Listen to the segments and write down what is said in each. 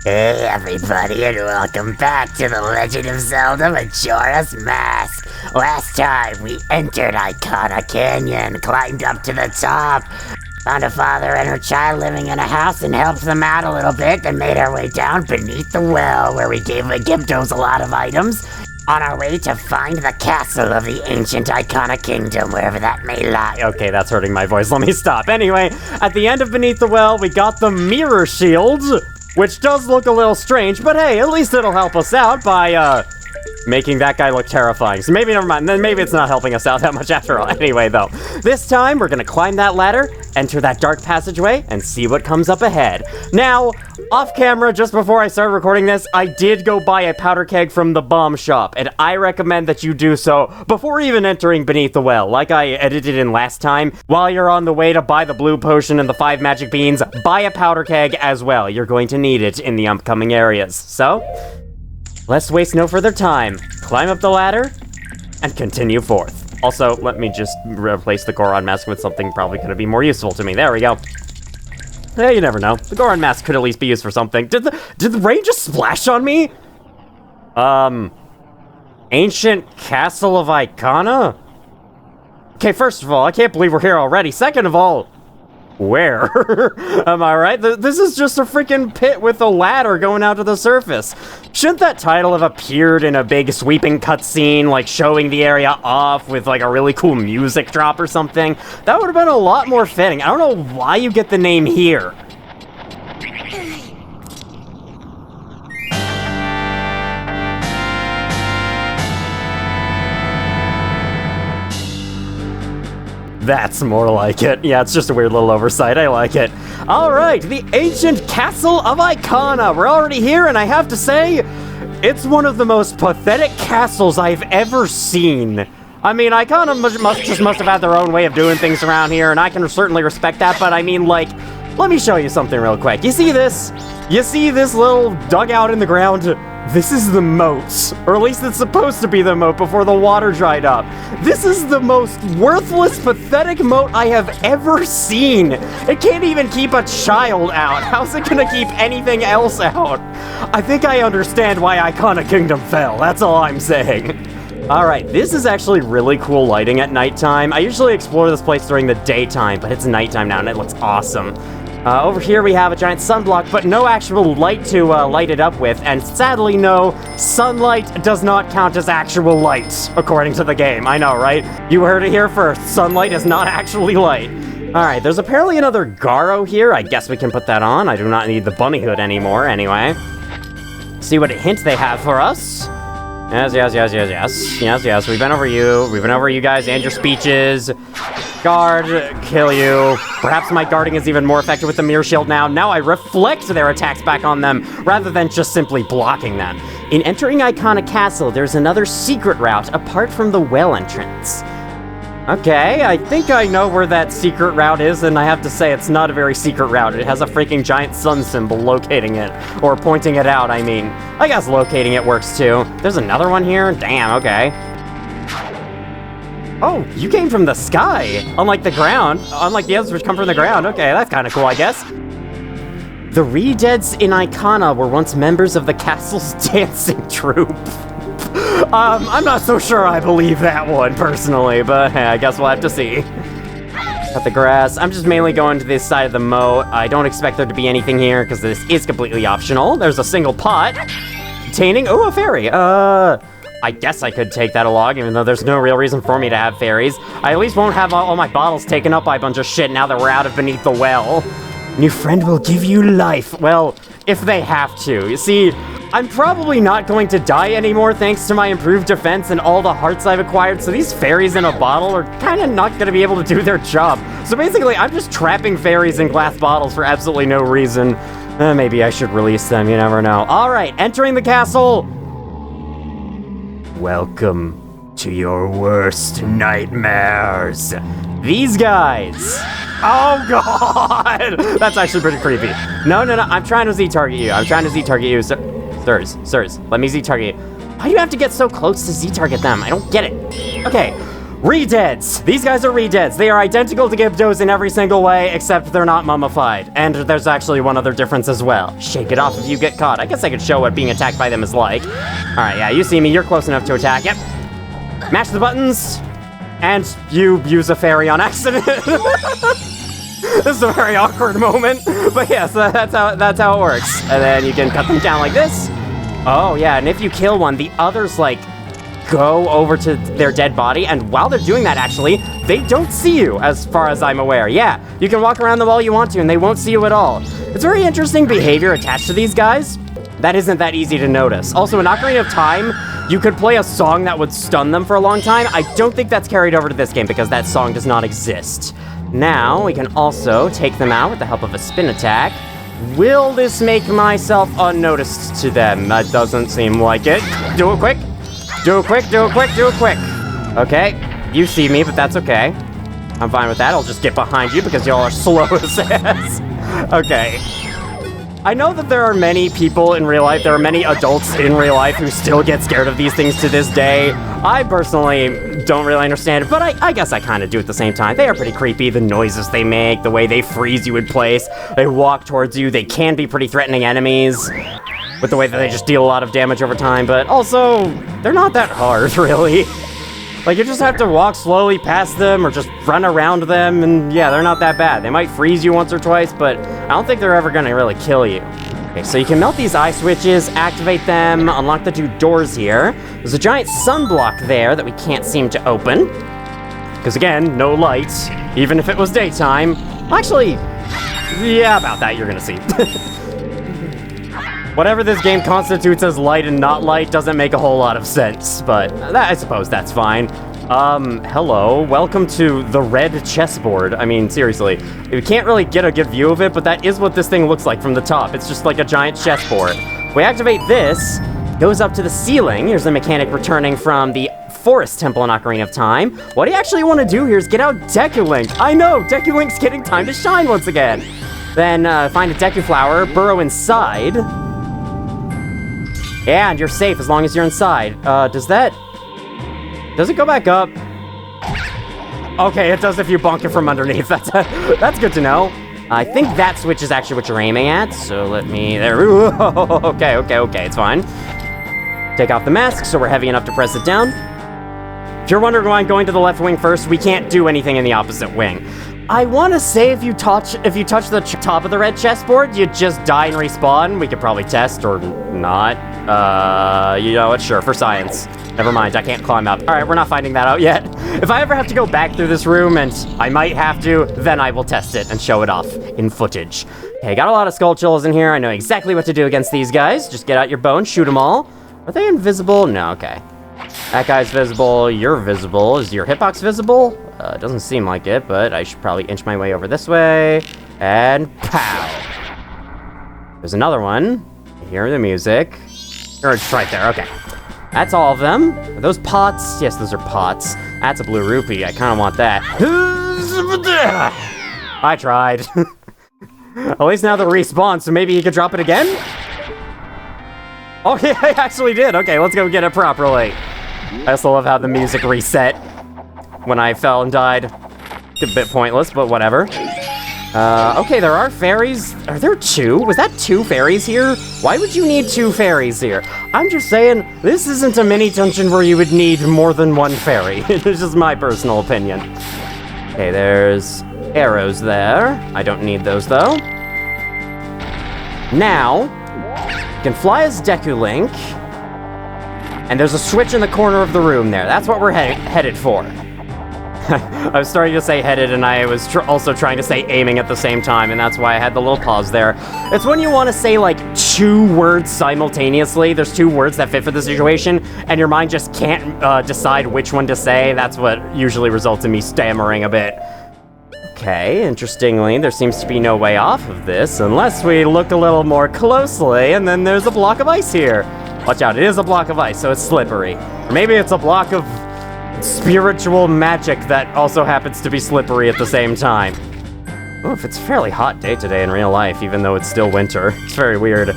Hey everybody, and welcome back to the Legend of Zelda Majora's Mask. Last time we entered Ikana Canyon, climbed up to the top, found a father and her child living in a house and helped them out a little bit, then made our way down beneath the well where we gave the Gyptos a lot of items on our way to find the castle of the ancient Ikana Kingdom, wherever that may lie. Okay, that's hurting my voice. Let me stop. Anyway, at the end of Beneath the Well, we got the mirror shields, which does look a little strange, but hey, at least it'll help us out by, making that guy look terrifying. So maybe never mind, then maybe it's not helping us out that much after all. Anyway, though, this time we're gonna climb that ladder, enter that dark passageway, and see what comes up ahead. Now, off camera, just before I started recording this, I did go buy a powder keg from the bomb shop, and I recommend that you do so before even entering Beneath the Well. Like I edited in last time, while you're on the way to buy the blue potion and the 5 magic beans, buy a powder keg as well. You're going to need it in the upcoming areas. So, let's waste no further time. Climb up the ladder and continue forth. Also, let me just replace the Goron mask with something probably going to be more useful to me. There we go. Yeah, you never know. The Goron mask could at least be used for something. Did the rain just splash on me? Ancient Castle of Ikana? Okay, first of all, I can't believe we're here already. Second of all, where? Am I right? This is just a freaking pit with a ladder going out to the surface. Shouldn't that title have appeared in a big sweeping cutscene, like showing the area off with like a really cool music drop or something? That would have been a lot more fitting. I don't know why you get the name here. That's more like it. Yeah, it's just a weird little oversight. I like it. All right, the ancient castle of Ikana. We're already here, and I have to say, it's one of the most pathetic castles I've ever seen. I mean, Ikana must have had their own way of doing things around here, and I can certainly respect that, but I mean, like, let me show you something real quick. You see this? You see this little dugout in the ground? This is the moat, or at least it's supposed to be the moat before the water dried up. This is the most worthless, pathetic moat I have ever seen. It can't even keep a child out. How's it gonna keep anything else out? I think I understand why Ikana Kingdom fell. That's all I'm saying. Alright, this is actually really cool lighting at nighttime. I usually explore this place during the daytime, but it's nighttime now and it looks awesome. Over here we have a giant sunblock, but no actual light to light it up with, and sadly no, sunlight does not count as actual light, according to the game. I know, right? You heard it here first. Sunlight is not actually light. Alright, there's apparently another Garo here. I guess we can put that on. I do not need the bunny hood anymore, anyway. See what hint they have for us. Yes. We've been over you guys and your speeches. Guard, kill you. Perhaps my guarding is even more effective with the mirror shield now. Now I reflect their attacks back on them, rather than just simply blocking them. In entering Ikana Castle, there's another secret route apart from the well entrance. Okay, I think I know where that secret route is, and I have to say it's not a very secret route. It has a freaking giant sun symbol locating it, or pointing it out, I mean. I guess locating it works too. There's another one here? Damn, okay. Oh, you came from the sky, unlike the ground. Unlike the others which come from the ground. Okay, that's kind of cool, I guess. The Redeads in Ikana were once members of the castle's dancing troupe. I'm not so sure I believe that one, personally, but hey, I guess we'll have to see. Cut the grass. I'm just mainly going to this side of the moat. I don't expect there to be anything here, because this is completely optional. There's a single pot containing, oh, a fairy. I guess I could take that along, even though there's no real reason for me to have fairies. I at least won't have all my bottles taken up by a bunch of shit now that we're out of Beneath the Well. New friend will give you life. Well, if they have to. You see, I'm probably not going to die anymore thanks to my improved defense and all the hearts I've acquired, so these fairies in a bottle are kind of not going to be able to do their job. So basically, I'm just trapping fairies in glass bottles for absolutely no reason. Maybe I should release them, you never know. Alright, entering the castle! Welcome to your worst nightmares. These guys! Oh god! That's actually pretty creepy. No, I'm trying to Z-target you. Sirs, let me Z-target you. Why do you have to get so close to Z-target them? I don't get it. Okay, Re-deads! These guys are re-deads. They are identical to Gyptos in every single way, except they're not mummified. And there's actually one other difference as well. Shake it off if you get caught. I guess I could show what being attacked by them is like. Alright, yeah, you see me. You're close enough to attack. Yep. Mash the buttons, and you use a fairy on accident. This is a very awkward moment. But yes, that's how it works. And then you can cut them down like this. Oh, yeah, and if you kill one, the others, like, go over to their dead body, and while they're doing that, actually, they don't see you, as far as I'm aware. Yeah, you can walk around them all you want to, and they won't see you at all. It's very interesting behavior attached to these guys. That isn't that easy to notice. Also, in Ocarina of Time, you could play a song that would stun them for a long time. I don't think that's carried over to this game, because that song does not exist. Now, we can also take them out with the help of a spin attack. Will this make myself unnoticed to them? That doesn't seem like it. Do it quick. Do it quick, do it quick, do it quick. Okay, you see me, but that's okay. I'm fine with that. I'll just get behind you because y'all are slow as ass. Okay. I know that there are many people in real life, there are many adults in real life who still get scared of these things to this day. I personally don't really understand it, but I guess I kind of do at the same time. They are pretty creepy, the noises they make, the way they freeze you in place, they walk towards you, they can be pretty threatening enemies, with the way that they just deal a lot of damage over time, but also, they're not that hard, really. Like, you just have to walk slowly past them, or just run around them, and yeah, they're not that bad. They might freeze you once or twice, but I don't think they're ever gonna really kill you. Okay, so you can melt these eye switches, activate them, unlock the two doors here. There's a giant sunblock there that we can't seem to open. Because again, no light, even if it was daytime. Actually, yeah, about that you're gonna see. Whatever this game constitutes as light and not light doesn't make a whole lot of sense, but I suppose that's fine. Hello, welcome to the red chessboard. I mean, seriously, we can't really get a good view of it, but that is what this thing looks like from the top. It's just like a giant chessboard. We activate this, goes up to the ceiling. Here's the mechanic returning from the Forest Temple in Ocarina of Time. What I actually want to do here is get out Deku Link. I know, Deku Link's getting time to shine once again. Then find a Deku Flower, burrow inside. Yeah, and you're safe as long as you're inside. Does it go back up? Okay, it does if you bonk it from underneath. That's good to know. I think that switch is actually what you're aiming at, so let me, there, okay, it's fine. Take off the mask, so we're heavy enough to press it down. If you're wondering why I'm going to the left wing first, we can't do anything in the opposite wing. I want to say if you touch the top of the red chessboard, you just die and respawn. We could probably test or not. You know what? Sure, for science. Never mind, I can't climb up. All right, we're not finding that out yet. If I ever have to go back through this room, and I might have to, then I will test it and show it off in footage. Okay, got a lot of skull chills in here. I know exactly what to do against these guys. Just get out your bow and shoot them all. Are they invisible? No, okay. That guy's visible, you're visible. Is your hitbox visible? Doesn't seem like it, but I should probably inch my way over this way. And pow! There's another one. I hear the music. Or it's right there, okay. That's all of them. Are those pots? Yes, those are pots. That's a blue rupee, I kinda want that. I tried. At least now they're respawned, so maybe he could drop it again? Oh yeah, I actually did. Okay, let's go get it properly. I also love how the music reset when I fell and died. A bit pointless, but whatever. Okay, there are fairies. Are there two? Was that two fairies here? Why would you need two fairies here? I'm just saying, this isn't a mini dungeon where you would need more than one fairy. It's just my personal opinion. Okay, there's arrows there. I don't need those, though. Now, you can fly as Deku Link. And there's a switch in the corner of the room there. That's what we're headed for. I was starting to say headed, and I was also trying to say aiming at the same time, and that's why I had the little pause there. It's when you want to say, like, two words simultaneously. There's two words that fit for the situation, and your mind just can't decide which one to say. That's what usually results in me stammering a bit. Okay, interestingly, there seems to be no way off of this, unless we look a little more closely, and then there's a block of ice here. Watch out, it is a block of ice, so it's slippery. Or maybe it's a block of spiritual magic that also happens to be slippery at the same time. Oof, it's a fairly hot day today in real life, even though it's still winter. It's very weird.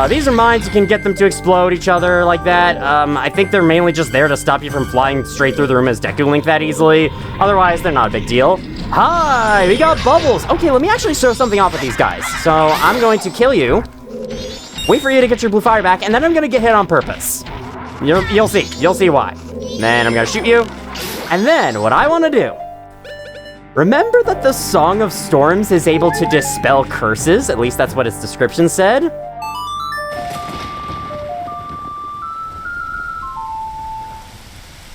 These are mines. You can get them to explode each other like that. I think they're mainly just there to stop you from flying straight through the room as Deku Link that easily. Otherwise, they're not a big deal. Hi, we got bubbles. Okay, let me actually show something off with these guys. So I'm going to kill you, wait for you to get your blue fire back, and then I'm gonna get hit on purpose. You'll see why. Then I'm gonna shoot you, and then what I wanna do, remember that the Song of Storms is able to dispel curses? At least that's what its description said.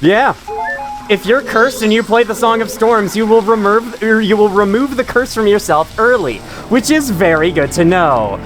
Yeah. If you're cursed and you play the Song of Storms, you will remove the curse from yourself early, which is very good to know.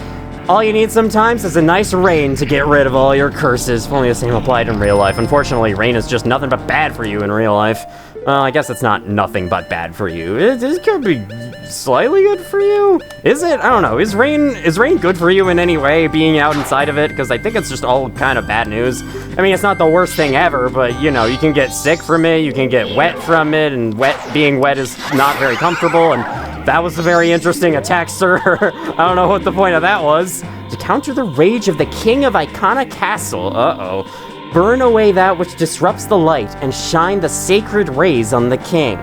All you need sometimes is a nice rain to get rid of all your curses. If only the same applied in real life. Unfortunately, rain is just nothing but bad for you in real life. I guess it's not nothing but bad for you. It could be slightly good for you. Is it? I don't know. Is rain good for you in any way, being out inside of it? Because I think it's just all kind of bad news. I mean, it's not the worst thing ever, but, you know, you can get sick from it, you can get wet from it, and being wet is not very comfortable, and that was a very interesting attack, sir. I don't know what the point of that was. To counter the rage of the king of Ikana Castle, burn away that which disrupts the light and shine the sacred rays on the king.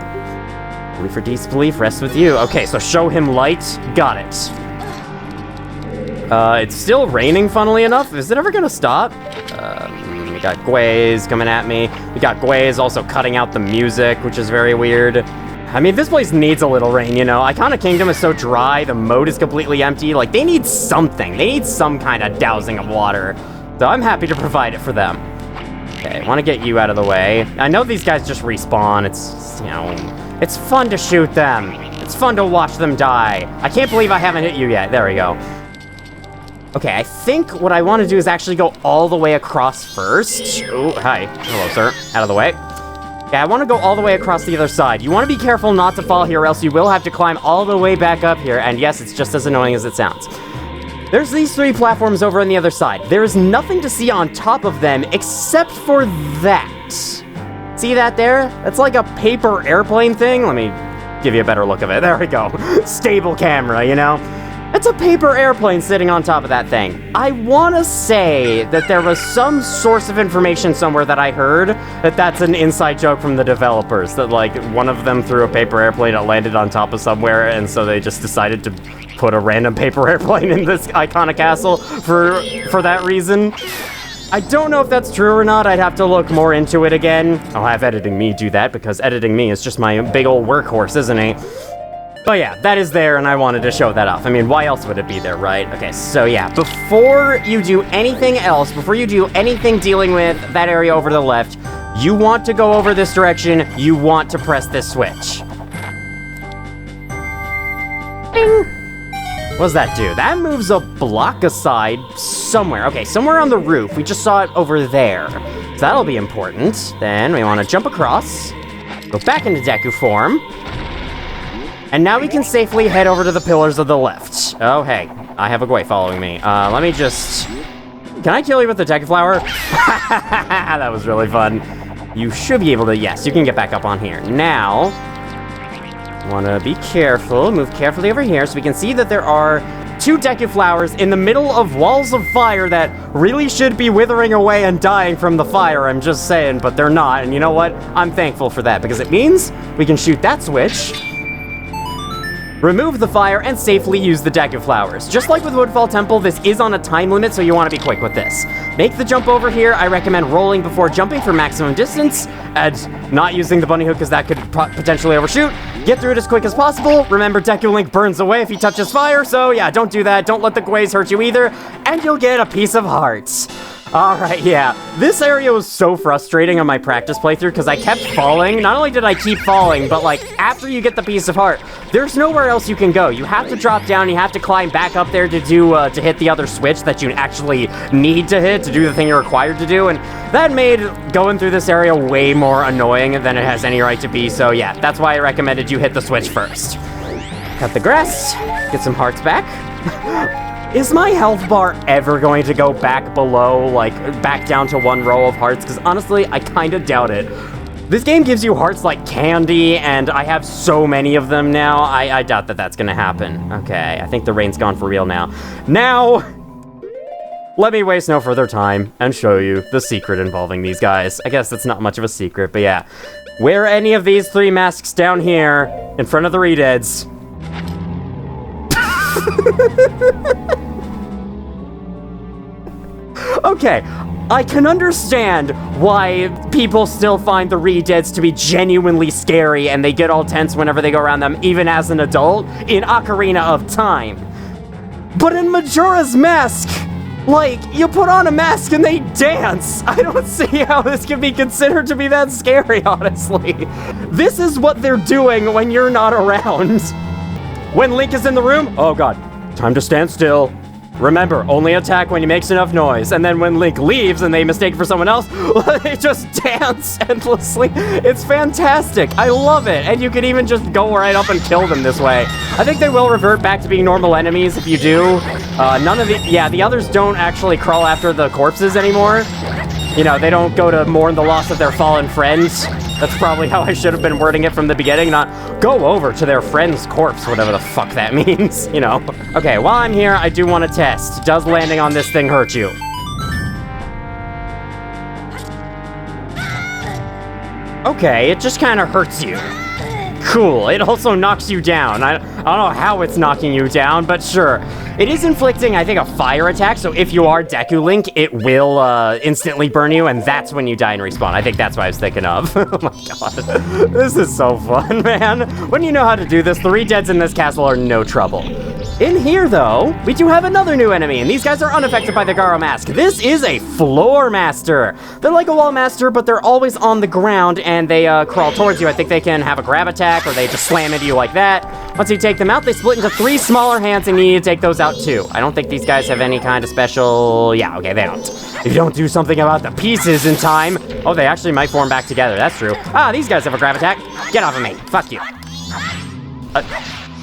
Belief or disbelief rests with you. Okay, so show him light. Got it. It's still raining, funnily enough. Is it ever gonna stop? We got Gwei's coming at me. We got Gwei's also cutting out the music, which is very weird. I mean, this place needs a little rain, you know? Ikana Kingdom is so dry, the moat is completely empty. Like, they need something. They need some kind of dousing of water. So I'm happy to provide it for them. Okay, I want to get you out of the way. I know these guys just respawn. It's, you know, it's fun to shoot them. It's fun to watch them die. I can't believe I haven't hit you yet. There we go. Okay, I think what I want to do is actually go all the way across first. Oh, hi. Hello, sir. Out of the way. Okay, I want to go all the way across the other side. You want to be careful not to fall here, or else you will have to climb all the way back up here. And yes, it's just as annoying as it sounds. There's these 3 platforms over on the other side. There is nothing to see on top of them except for that. See that there? That's like a paper airplane thing. Let me give you a better look of it. There we go. Stable camera, you know? It's a paper airplane sitting on top of that thing. I want to say that there was some source of information somewhere that I heard that that's an inside joke from the developers, that like one of them threw a paper airplane, it landed on top of somewhere, and so they just decided to put a random paper airplane in this Ikana Castle for that reason. I don't know if that's true or not. I'd have to look more into it again. I'll have Editing Me do that, because Editing Me is just my big old workhorse, isn't he? But yeah, that is there, and I wanted to show that off. I mean, why else would it be there, right? Okay, so yeah, before you do anything else, before you do anything dealing with that area over to the left, you want to go over this direction, you want to press this switch. Ding! What does that do? That moves a block aside somewhere. Okay, somewhere on the roof. We just saw it over there. So that'll be important. Then we want to jump across, go back into Deku form, and now we can safely head over to the pillars of the left. Oh, hey, I have a Gwei following me. Let me just... Can I kill you with the Deku Flower? That was really fun. You should be able to... Yes, you can get back up on here. Now, want to be careful. Move carefully over here so we can see that there are 2 Deku Flowers in the middle of walls of fire that really should be withering away and dying from the fire, I'm just saying, but they're not. And you know what? I'm thankful for that, because it means we can shoot that switch, remove the fire, and safely use the Deku Flowers. Just like with Woodfall Temple, this is on a time limit, so you want to be quick with this. Make the jump over here. I recommend rolling before jumping for maximum distance, and not using the bunny hook, because that could potentially overshoot. Get through it as quick as possible. Remember, Deku Link burns away if he touches fire, so yeah, don't do that. Don't let the Gweis hurt you either, and you'll get a piece of hearts. Alright, yeah. This area was so frustrating on my practice playthrough because I kept falling. Not only did I keep falling, but like, after you get the piece of heart, there's nowhere else you can go. You have to drop down, you have to climb back up there to do, to hit the other switch that you actually need to hit to do the thing you're required to do, and that made going through this area way more annoying than it has any right to be, so yeah, that's why I recommended you hit the switch first. Cut the grass, get some hearts back. Is my health bar ever going to go back below, like, back down to 1 row of hearts? Because honestly, I kind of doubt it. This game gives you hearts like candy, and I have so many of them now. I doubt that that's gonna happen. Okay, I think the rain's gone for real now. Now, let me waste no further time and show you the secret involving these guys. I guess that's not much of a secret, but yeah. Wear any of these 3 masks down here in front of the Redeads. Okay, I can understand why people still find the Redeads to be genuinely scary and they get all tense whenever they go around them, even as an adult, in Ocarina of Time. But in Majora's Mask, like, you put on a mask and they dance. I don't see how this can be considered to be that scary, honestly. This is what they're doing when you're not around. When Link is in the room, oh god, time to stand still. Remember, only attack when he makes enough noise. And then when Link leaves and they mistake for someone else, they just dance endlessly. It's fantastic. I love it. And you can even just go right up and kill them this way. I think they will revert back to being normal enemies if you do. The others don't actually crawl after the corpses anymore. You know, they don't go to mourn the loss of their fallen friends. That's probably how I should have been wording it from the beginning, not go over to their friend's corpse, whatever the fuck that means, you know. Okay, while I'm here, I do want to test. Does landing on this thing hurt you? Okay, it just kind of hurts you. Cool, it also knocks you down. I don't know how it's knocking you down, but sure. It is inflicting, I think, a fire attack, so if you are Deku Link, it will instantly burn you, and that's when you die and respawn. I think that's what I was thinking of. Oh my god. This is so fun, man. When you know how to do this, the Redeads in this castle are no trouble. In here, though, we do have another new enemy, and these guys are unaffected by the Garo Mask. This is a Floor Master. They're like a Wall Master, but they're always on the ground, and they crawl towards you. I think they can have a grab attack, or they just slam into you like that. Once you take them out, they split into 3 smaller hands, and you need to take those out too. I don't think these guys have any kind of special... Yeah, okay, they don't. If you don't do something about the pieces in time... Oh, they actually might form back together, that's true. Ah, these guys have a grab attack. Get off of me. Fuck you.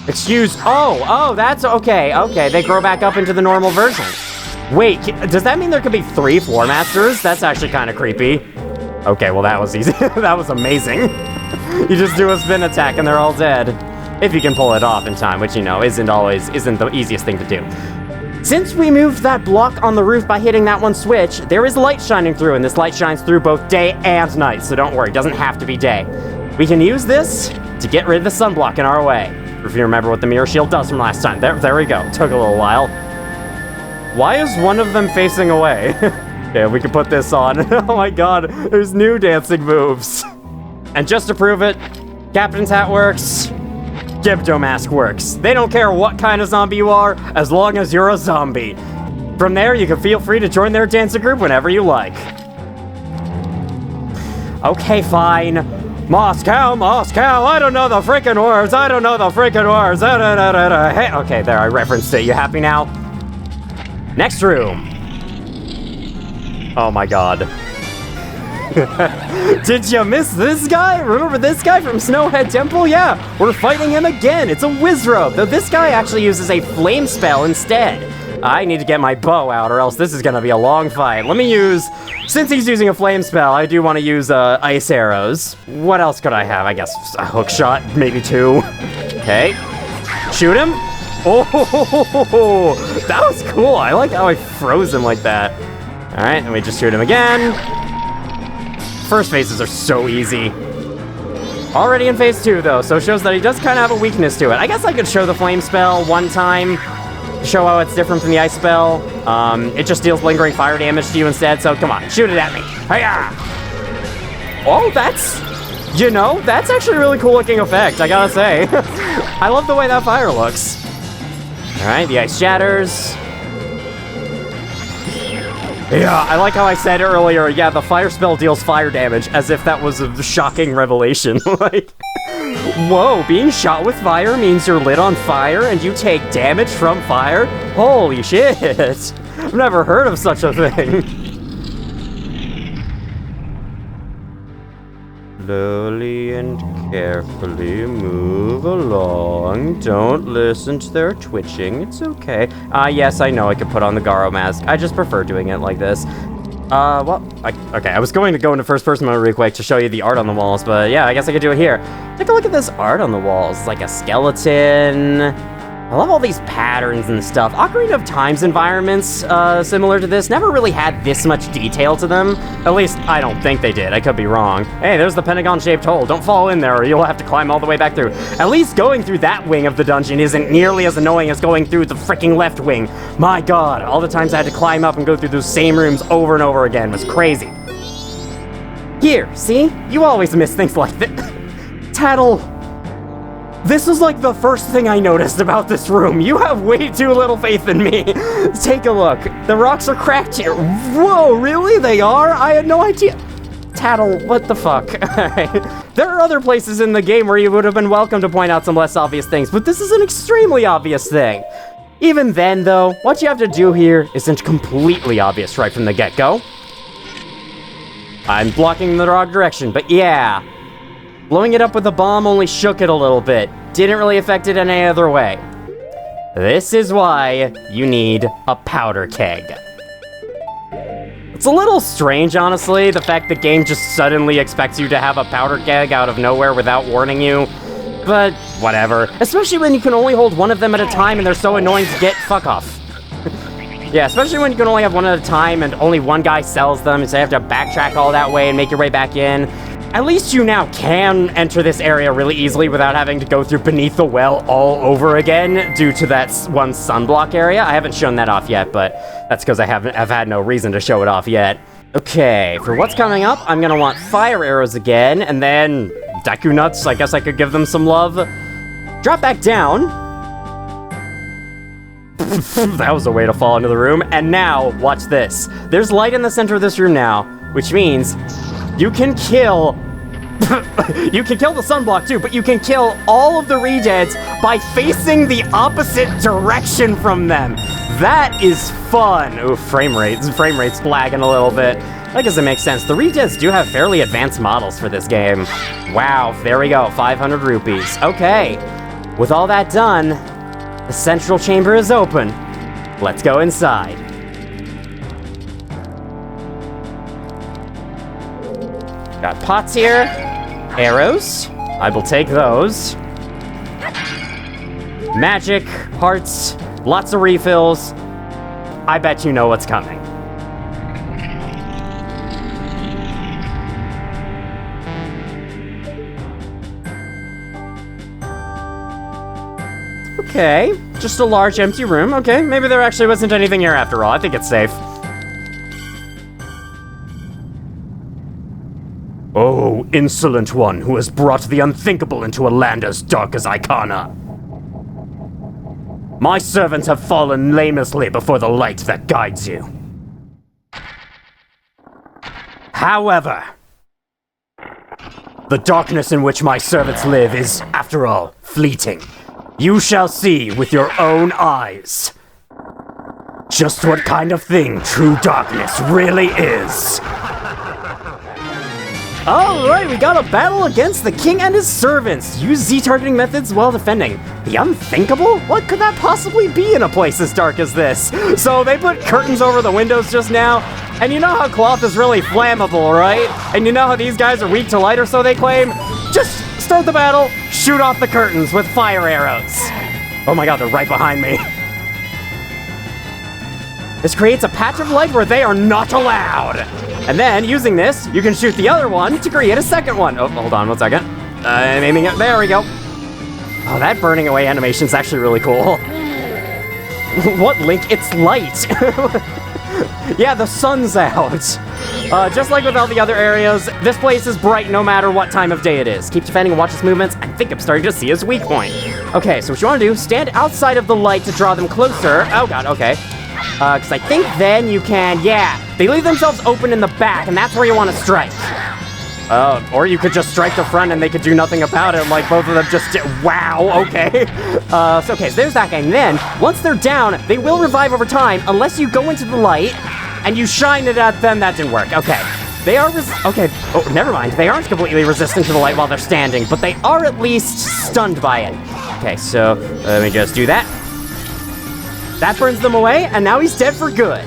Excuse... Oh, that's... Okay, they grow back up into the normal version. Wait, does that mean there could be 3 Floor Masters? That's actually kind of creepy. Okay, well that was easy. That was amazing. You just do a spin attack and they're all dead. If you can pull it off in time, which, you know, isn't the easiest thing to do. Since we moved that block on the roof by hitting that one switch, there is light shining through, and this light shines through both day and night, so don't worry, it doesn't have to be day. We can use this to get rid of the sunblock in our way. If you remember what the mirror shield does from last time. There we go. Took a little while. Why is one of them facing away? Okay, we can put this on. Oh my god, there's new dancing moves. And just to prove it, Captain's hat works. Gibdo Mask works. They don't care what kind of zombie you are, as long as you're a zombie. From there, you can feel free to join their dancing group whenever you like. Okay, fine. Moscow, I don't know the freaking words, Hey, okay, there, I referenced it. You happy now? Next room. Oh my god. Did you miss this guy? Remember this guy from Snowhead Temple? Yeah, we're fighting him again. It's a Wizrobe, though this guy actually uses a flame spell instead. I need to get my bow out or else this is gonna be a long fight. Let me use, since he's using a flame spell, I do want to use ice arrows. What else could I have? I guess a hook shot, maybe 2. Okay, shoot him. Oh, that was cool. I like how I froze him like that. All right, then we just shoot him again. First phases are so easy. Already in phase 2 though, so it shows that he does kind of have a weakness to it. I guess I could show the flame spell one time, show how it's different from the ice spell. It just deals lingering fire damage to you instead, so come on, shoot it at me. Hiya! Oh, that's actually a really cool looking effect, I gotta say. I love the way that fire looks. All right, the ice shatters. Yeah, I like how I said earlier, yeah, the fire spell deals fire damage, as if that was a shocking revelation. Like, whoa, being shot with fire means you're lit on fire and you take damage from fire? Holy shit! I've never heard of such a thing. Slowly and carefully move along. Don't listen to their twitching. It's okay. Yes, I know I could put on the Garo Mask. I just prefer doing it like this. Okay, I was going to go into first person mode real quick to show you the art on the walls, but yeah, I guess I could do it here. Take a look at this art on the walls. It's like a skeleton. I love all these patterns and stuff. Ocarina of Time's environments, similar to this, never really had this much detail to them. At least, I don't think they did. I could be wrong. Hey, there's the pentagon-shaped hole. Don't fall in there or you'll have to climb all the way back through. At least going through that wing of the dungeon isn't nearly as annoying as going through the freaking left wing. My god, all the times I had to climb up and go through those same rooms over and over again was crazy. Here, see? You always miss things like this. Tattle. This is like the first thing I noticed about this room. You have way too little faith in me. Take a look. The rocks are cracked here. Whoa, really? They are? I had no idea. Tattle, what the fuck? There are other places in the game where you would have been welcome to point out some less obvious things, but this is an extremely obvious thing. Even then, though, what you have to do here isn't completely obvious right from the get-go. I'm blocking in the wrong direction, but yeah. Blowing it up with a bomb only shook it a little bit. Didn't really affect it in any other way. This is why you need a powder keg. It's a little strange, honestly, the fact the game just suddenly expects you to have a powder keg out of nowhere without warning you. But whatever. Especially when you can only hold one of them at a time and they're so annoying to get. Fuck off. Yeah, especially when you can only have one at a time and only one guy sells them, so you have to backtrack all that way and make your way back in. At least you now can enter this area really easily without having to go through beneath the well all over again due to that one sunblock area. I haven't shown that off yet, but that's because I've had no reason to show it off yet. Okay, for what's coming up, I'm gonna want fire arrows again, and then Deku nuts. I guess I could give them some love. Drop back down. That was a way to fall into the room. And now, watch this. There's light in the center of this room now, which means you can kill... you can kill the sunblock too, but you can kill all of the redeads by facing the opposite direction from them. That is fun. Ooh, frame rate's lagging a little bit. I guess it makes sense. The redeads do have fairly advanced models for this game. Wow, there we go, 500 rupees. Okay, with all that done, the central chamber is open. Let's go inside. Got pots here, arrows, I will take those. Magic, hearts, lots of refills. I bet you know what's coming. Okay, just a large empty room. Okay, maybe there actually wasn't anything here after all. I think it's safe. Oh, insolent one who has brought the unthinkable into a land as dark as Ikana. My servants have fallen lamely before the light that guides you. However, the darkness in which my servants live is, after all, fleeting. You shall see with your own eyes just what kind of thing true darkness really is. Alright, we got a battle against the king and his servants. Use Z-targeting methods while defending. The unthinkable? What could that possibly be in a place as dark as this? So they put curtains over the windows just now, and you know how cloth is really flammable, right? And you know how these guys are weak to light, or so they claim? Just start the battle, shoot off the curtains with fire arrows. Oh my god, they're right behind me. This creates a patch of light where they are not allowed. And then, using this, you can shoot the other one to create a second one. Oh, hold on 1 second. I'm aiming it. There we go. Oh, that burning away animation is actually really cool. What, Link? It's light. Yeah, the sun's out. Just like with all the other areas, this place is bright no matter what time of day it is. Keep defending and watch his movements. I think I'm starting to see his weak point. Okay, so what you want to do, stand outside of the light to draw them closer. Oh god, okay. Because I think then you can, yeah, they leave themselves open in the back, and that's where you want to strike. Or you could just strike the front and they could do nothing about it, like both of them just did. Wow, okay. So there's that guy. And then, once they're down, they will revive over time, unless you go into the light and you shine it at them. That didn't work. Okay. They are, okay, oh, never mind. They aren't completely resistant to the light while they're standing, but they are at least stunned by it. Okay, so let me just do that. That burns them away, and now he's dead for good.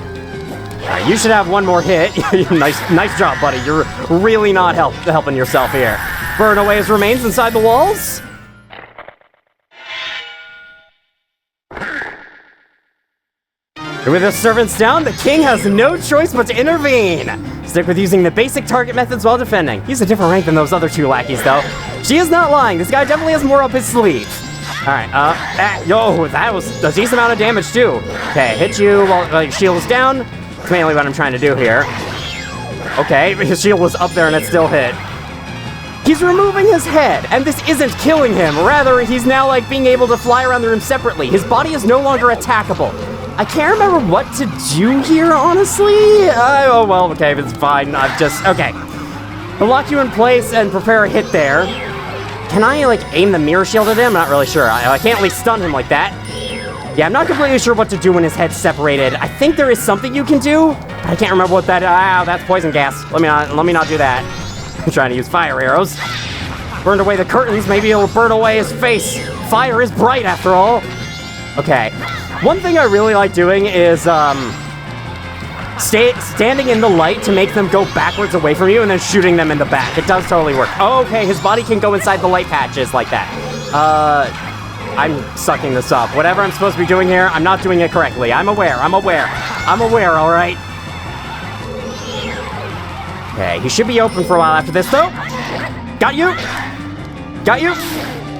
You should have one more hit. Nice job, buddy. You're really not helping yourself here. Burn away his remains inside the walls. With his servants down, the king has no choice but to intervene. Stick with using the basic target methods while defending. He's a different rank than those other 2 lackeys, though. She is not lying. This guy definitely has more up his sleeve. Alright, yo, that was a decent amount of damage, too. Okay, hit you while your shield is down. That's mainly what I'm trying to do here. Okay, his shield was up there and it still hit. He's removing his head, and this isn't killing him. Rather, he's now, like, being able to fly around the room separately. His body is no longer attackable. I can't remember what to do here, honestly. Oh, well, okay, it's fine. Okay. I'll lock you in place and prepare a hit there. Can I, like, aim the mirror shield at him? I'm not really sure. I can't really stun him like that. Yeah, I'm not completely sure what to do when his head's separated. I think there is something you can do, but I can't remember what that... that's poison gas. Let me not do that. I'm trying to use fire arrows. Burned away the curtains. Maybe it'll burn away his face. Fire is bright, after all. Okay. One thing I really like doing is, standing in the light to make them go backwards away from you and then shooting them in the back. It does totally work. Oh, okay, his body can go inside the light patches like that. I'm sucking this up. Whatever I'm supposed to be doing here, I'm not doing it correctly. I'm aware, alright? Okay, he should be open for a while after this, though. Got you!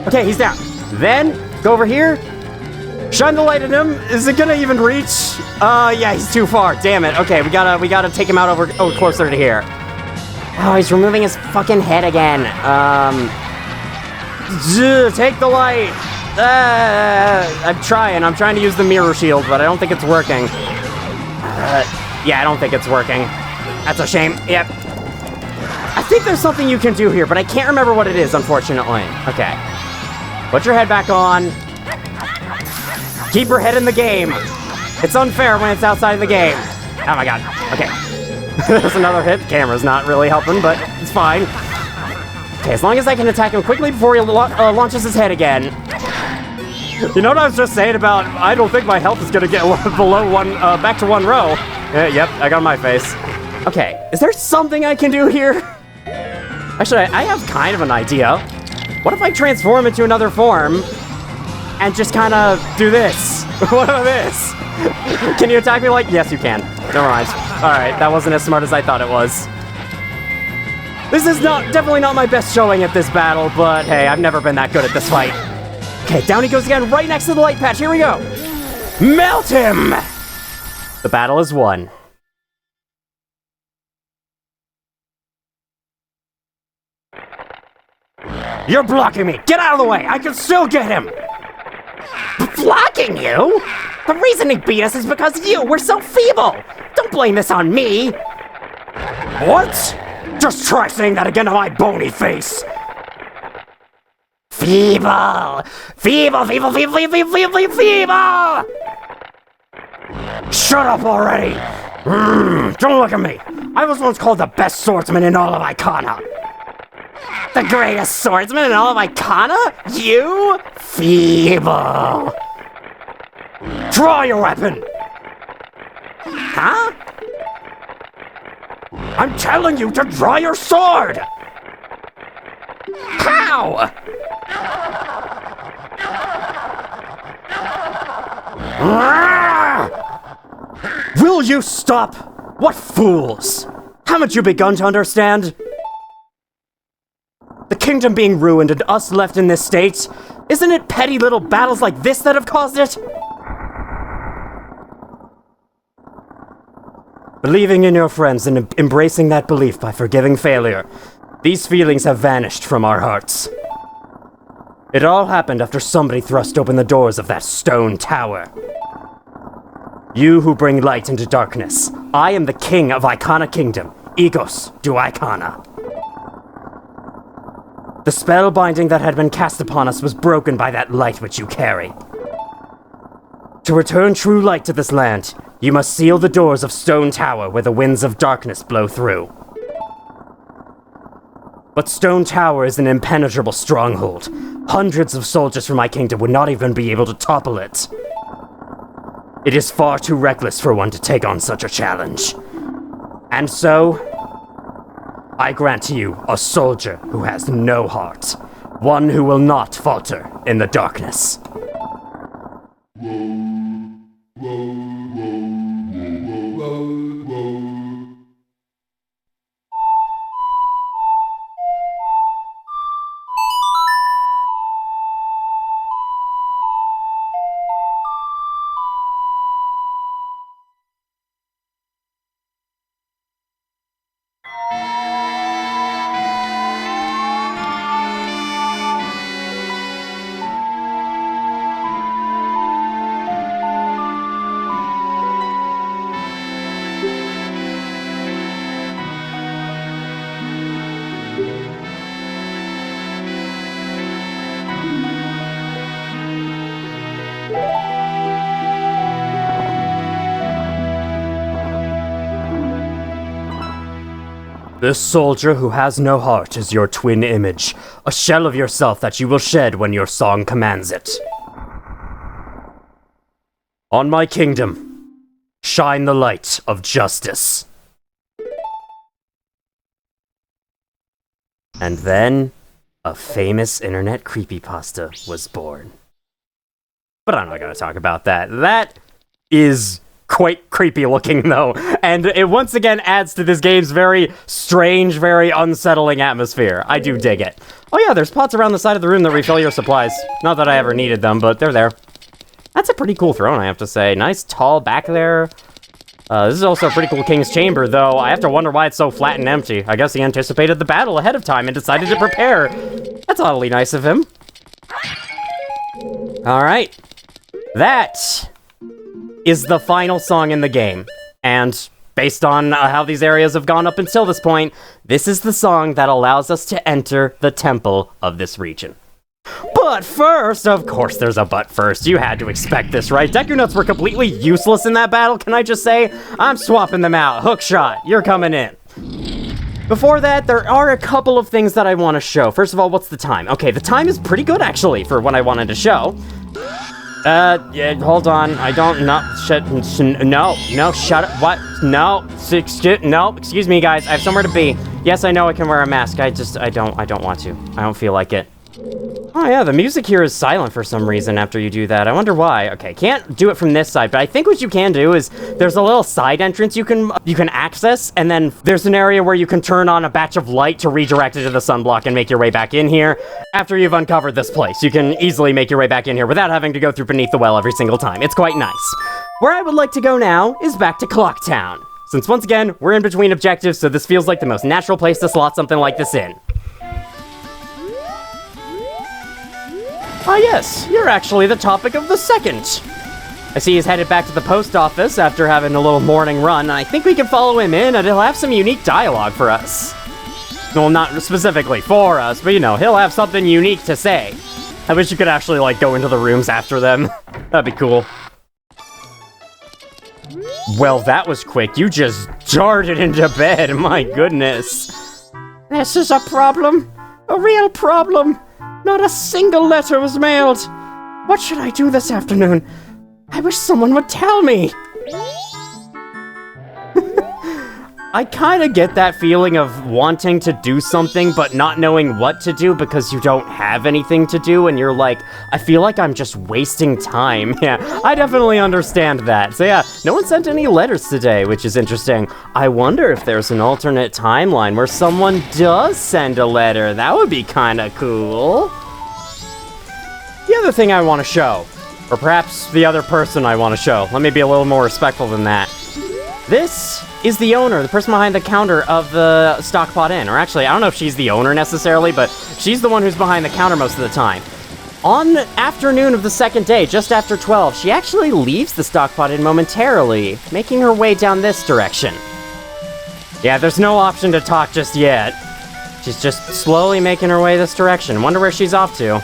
Okay, he's down. Then, go over here. Shine the light at him. Is it gonna even reach? Yeah, he's too far. Damn it. Okay, we gotta take him out over closer to here. Oh, he's removing his fucking head again. Take the light. I'm trying to use the mirror shield, but I don't think it's working. Yeah, I don't think it's working. That's a shame. Yep. I think there's something you can do here, but I can't remember what it is, unfortunately. Okay. Put your head back on. Keep her head in the game. It's unfair when it's outside of the game. Oh my god. Okay. There's another hit. The camera's not really helping, but it's fine. Okay, as long as I can attack him quickly before he launches his head again. You know what I was just saying about, I don't think my health is gonna get below back to 1 row. Yep, I got my face. Okay, is there something I can do here? Actually, I have kind of an idea. What if I transform into another form and just kind of do this? What about this? Can you attack me like... Yes, you can. Never mind. Alright, that wasn't as smart as I thought it was. This is definitely not my best showing at this battle, but hey, I've never been that good at this fight. Okay, down he goes again, right next to the light patch. Here we go. Melt him! The battle is won. You're blocking me! Get out of the way! I can still get him! Blocking you? The reason he beat us is because you were so feeble! Don't blame this on me! What? Just try saying that again to my bony face! Feeble! Feeble! Shut up already! Don't look at me! I was once called the best swordsman in all of Ikana! The greatest swordsman in all of Ikana? You? Feeble! Draw your weapon! Huh? I'm telling you to draw your sword! How? Will you stop? What fools! Haven't you begun to understand? The kingdom being ruined and us left in this state, isn't it petty little battles like this that have caused it? Believing in your friends and embracing that belief by forgiving failure, these feelings have vanished from our hearts. It all happened after somebody thrust open the doors of that stone tower. You who bring light into darkness, I am the king of Ikana Kingdom, Egos du Ikana. The spell binding that had been cast upon us was broken by that light which you carry. To return true light to this land, you must seal the doors of Stone Tower where the winds of darkness blow through. But Stone Tower is an impenetrable stronghold. Hundreds of soldiers from my kingdom would not even be able to topple it. It is far too reckless for one to take on such a challenge. And so, I grant to you a soldier who has no heart, one who will not falter in the darkness. This soldier who has no heart is your twin image, a shell of yourself that you will shed when your song commands it. On my kingdom, shine the light of justice. And then, a famous internet creepypasta was born. But I'm not gonna talk about that. That is quite creepy looking though, and it once again adds to this game's very strange, very unsettling atmosphere. I do dig it. Oh yeah, there's pots around the side of the room that refill your supplies. Not that I ever needed them, but they're there. That's a pretty cool throne, I have to say. Nice tall back there. This is also a pretty cool King's Chamber, though I have to wonder why it's so flat and empty. I guess he anticipated the battle ahead of time and decided to prepare. That's oddly nice of him. Alright. That is the final song in the game, and based on how these areas have gone up until this point, this is the song that allows us to enter the temple of this region. But first, of course there's a but first, you had to expect this, right? Deku Nuts were completely useless in that battle, can I just say? I'm swapping them out. Hookshot, you're coming in. Before that, there are a couple of things that I want to show. First of all, what's the time? Okay, the time is pretty good actually for what I wanted to show. Yeah, hold on. I don't, no, shut up. What? No, excuse me, guys. I have somewhere to be. Yes, I know I can wear a mask. I don't want to. I don't feel like it. Oh yeah, the music here is silent for some reason after you do that. I wonder why. Okay, can't do it from this side, but I think what you can do is there's a little side entrance you can access, and then there's an area where you can turn on a batch of light to redirect it to the sunblock and make your way back in here. After you've uncovered this place, you can easily make your way back in here without having to go through beneath the well every single time. It's quite nice. Where I would like to go now is back to Clock Town, since once again, we're in between objectives, so this feels like the most natural place to slot something like this in. Ah yes, you're actually the topic of the second. I see he's headed back to the post office after having a little morning run. I think we can follow him in and he'll have some unique dialogue for us. Well, not specifically for us, but you know, he'll have something unique to say. I wish you could actually, like, go into the rooms after them. That'd be cool. Well, that was quick. You just darted into bed, my goodness. This is a problem. A real problem. Not a single letter was mailed. What should I do this afternoon? I wish someone would tell me. I kind of get that feeling of wanting to do something but not knowing what to do because you don't have anything to do and you're like, I feel like I'm just wasting time. Yeah, I definitely understand that. So yeah, no one sent any letters today, which is interesting. I wonder if there's an alternate timeline where someone does send a letter. That would be kind of cool. The other thing I want to show, or perhaps the other person I want to show, let me be a little more respectful than that. This is the owner, the person behind the counter of the Stockpot Inn. Or actually, I don't know if she's the owner necessarily, but she's the one who's behind the counter most of the time. On the afternoon of the second day, just after 12, she actually leaves the Stockpot Inn momentarily, making her way down this direction. Yeah, there's no option to talk just yet. She's just slowly making her way this direction. Wonder where she's off to.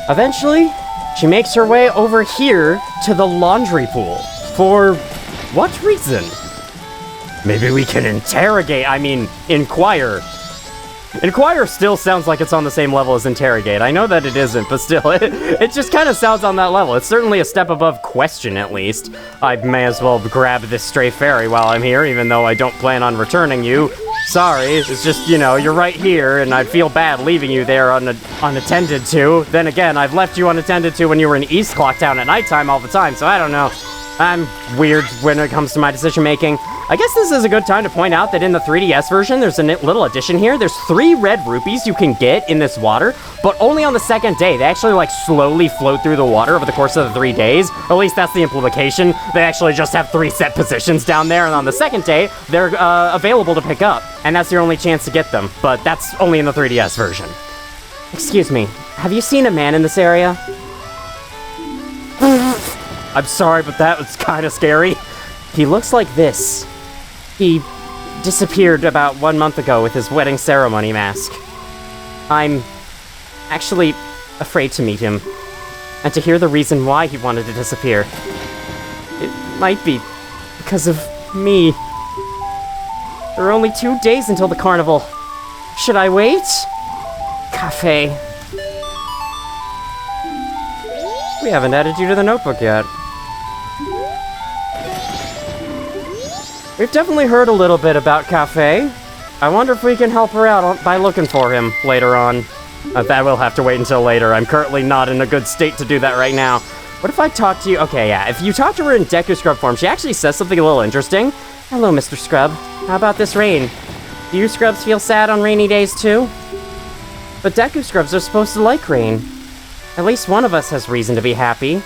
Eventually, she makes her way over here to the laundry pool. For what reason? Maybe we can inquire. Inquire still sounds like it's on the same level as Interrogate. I know that it isn't, but still, it just kind of sounds on that level. It's certainly a step above Question, at least. I may as well grab this stray fairy while I'm here, even though I don't plan on returning you. Sorry, it's just, you know, you're right here, and I'd feel bad leaving you there unattended to. Then again, I've left you unattended to when you were in East Clock Town at nighttime all the time, so I don't know. I'm weird when it comes to my decision making. I guess this is a good time to point out that in the 3DS version, there's a little addition here. There's 3 red rupees you can get in this water, but only on the second day. They actually, like, slowly float through the water over the course of the 3 days. Or at least that's the implication. They actually just have 3 set positions down there, and on the second day, they're available to pick up. And that's your only chance to get them, but that's only in the 3DS version. Excuse me, have you seen a man in this area? I'm sorry, but that was kind of scary. He looks like this. He disappeared about 1 month ago with his wedding ceremony mask. I'm actually afraid to meet him, and to hear the reason why he wanted to disappear. It might be because of me. There are only 2 days until the carnival. Should I wait? Cafe. We haven't added you to the notebook yet. We've definitely heard a little bit about Cafe. I wonder if we can help her out by looking for him later on. That will have to wait until later. I'm currently not in a good state to do that right now. What if I talk to you? Okay, yeah, if you talk to her in Deku Scrub form, she actually says something a little interesting. Hello, Mr. Scrub. How about this rain? Do you Scrubs feel sad on rainy days too? But Deku Scrubs are supposed to like rain. At least one of us has reason to be happy.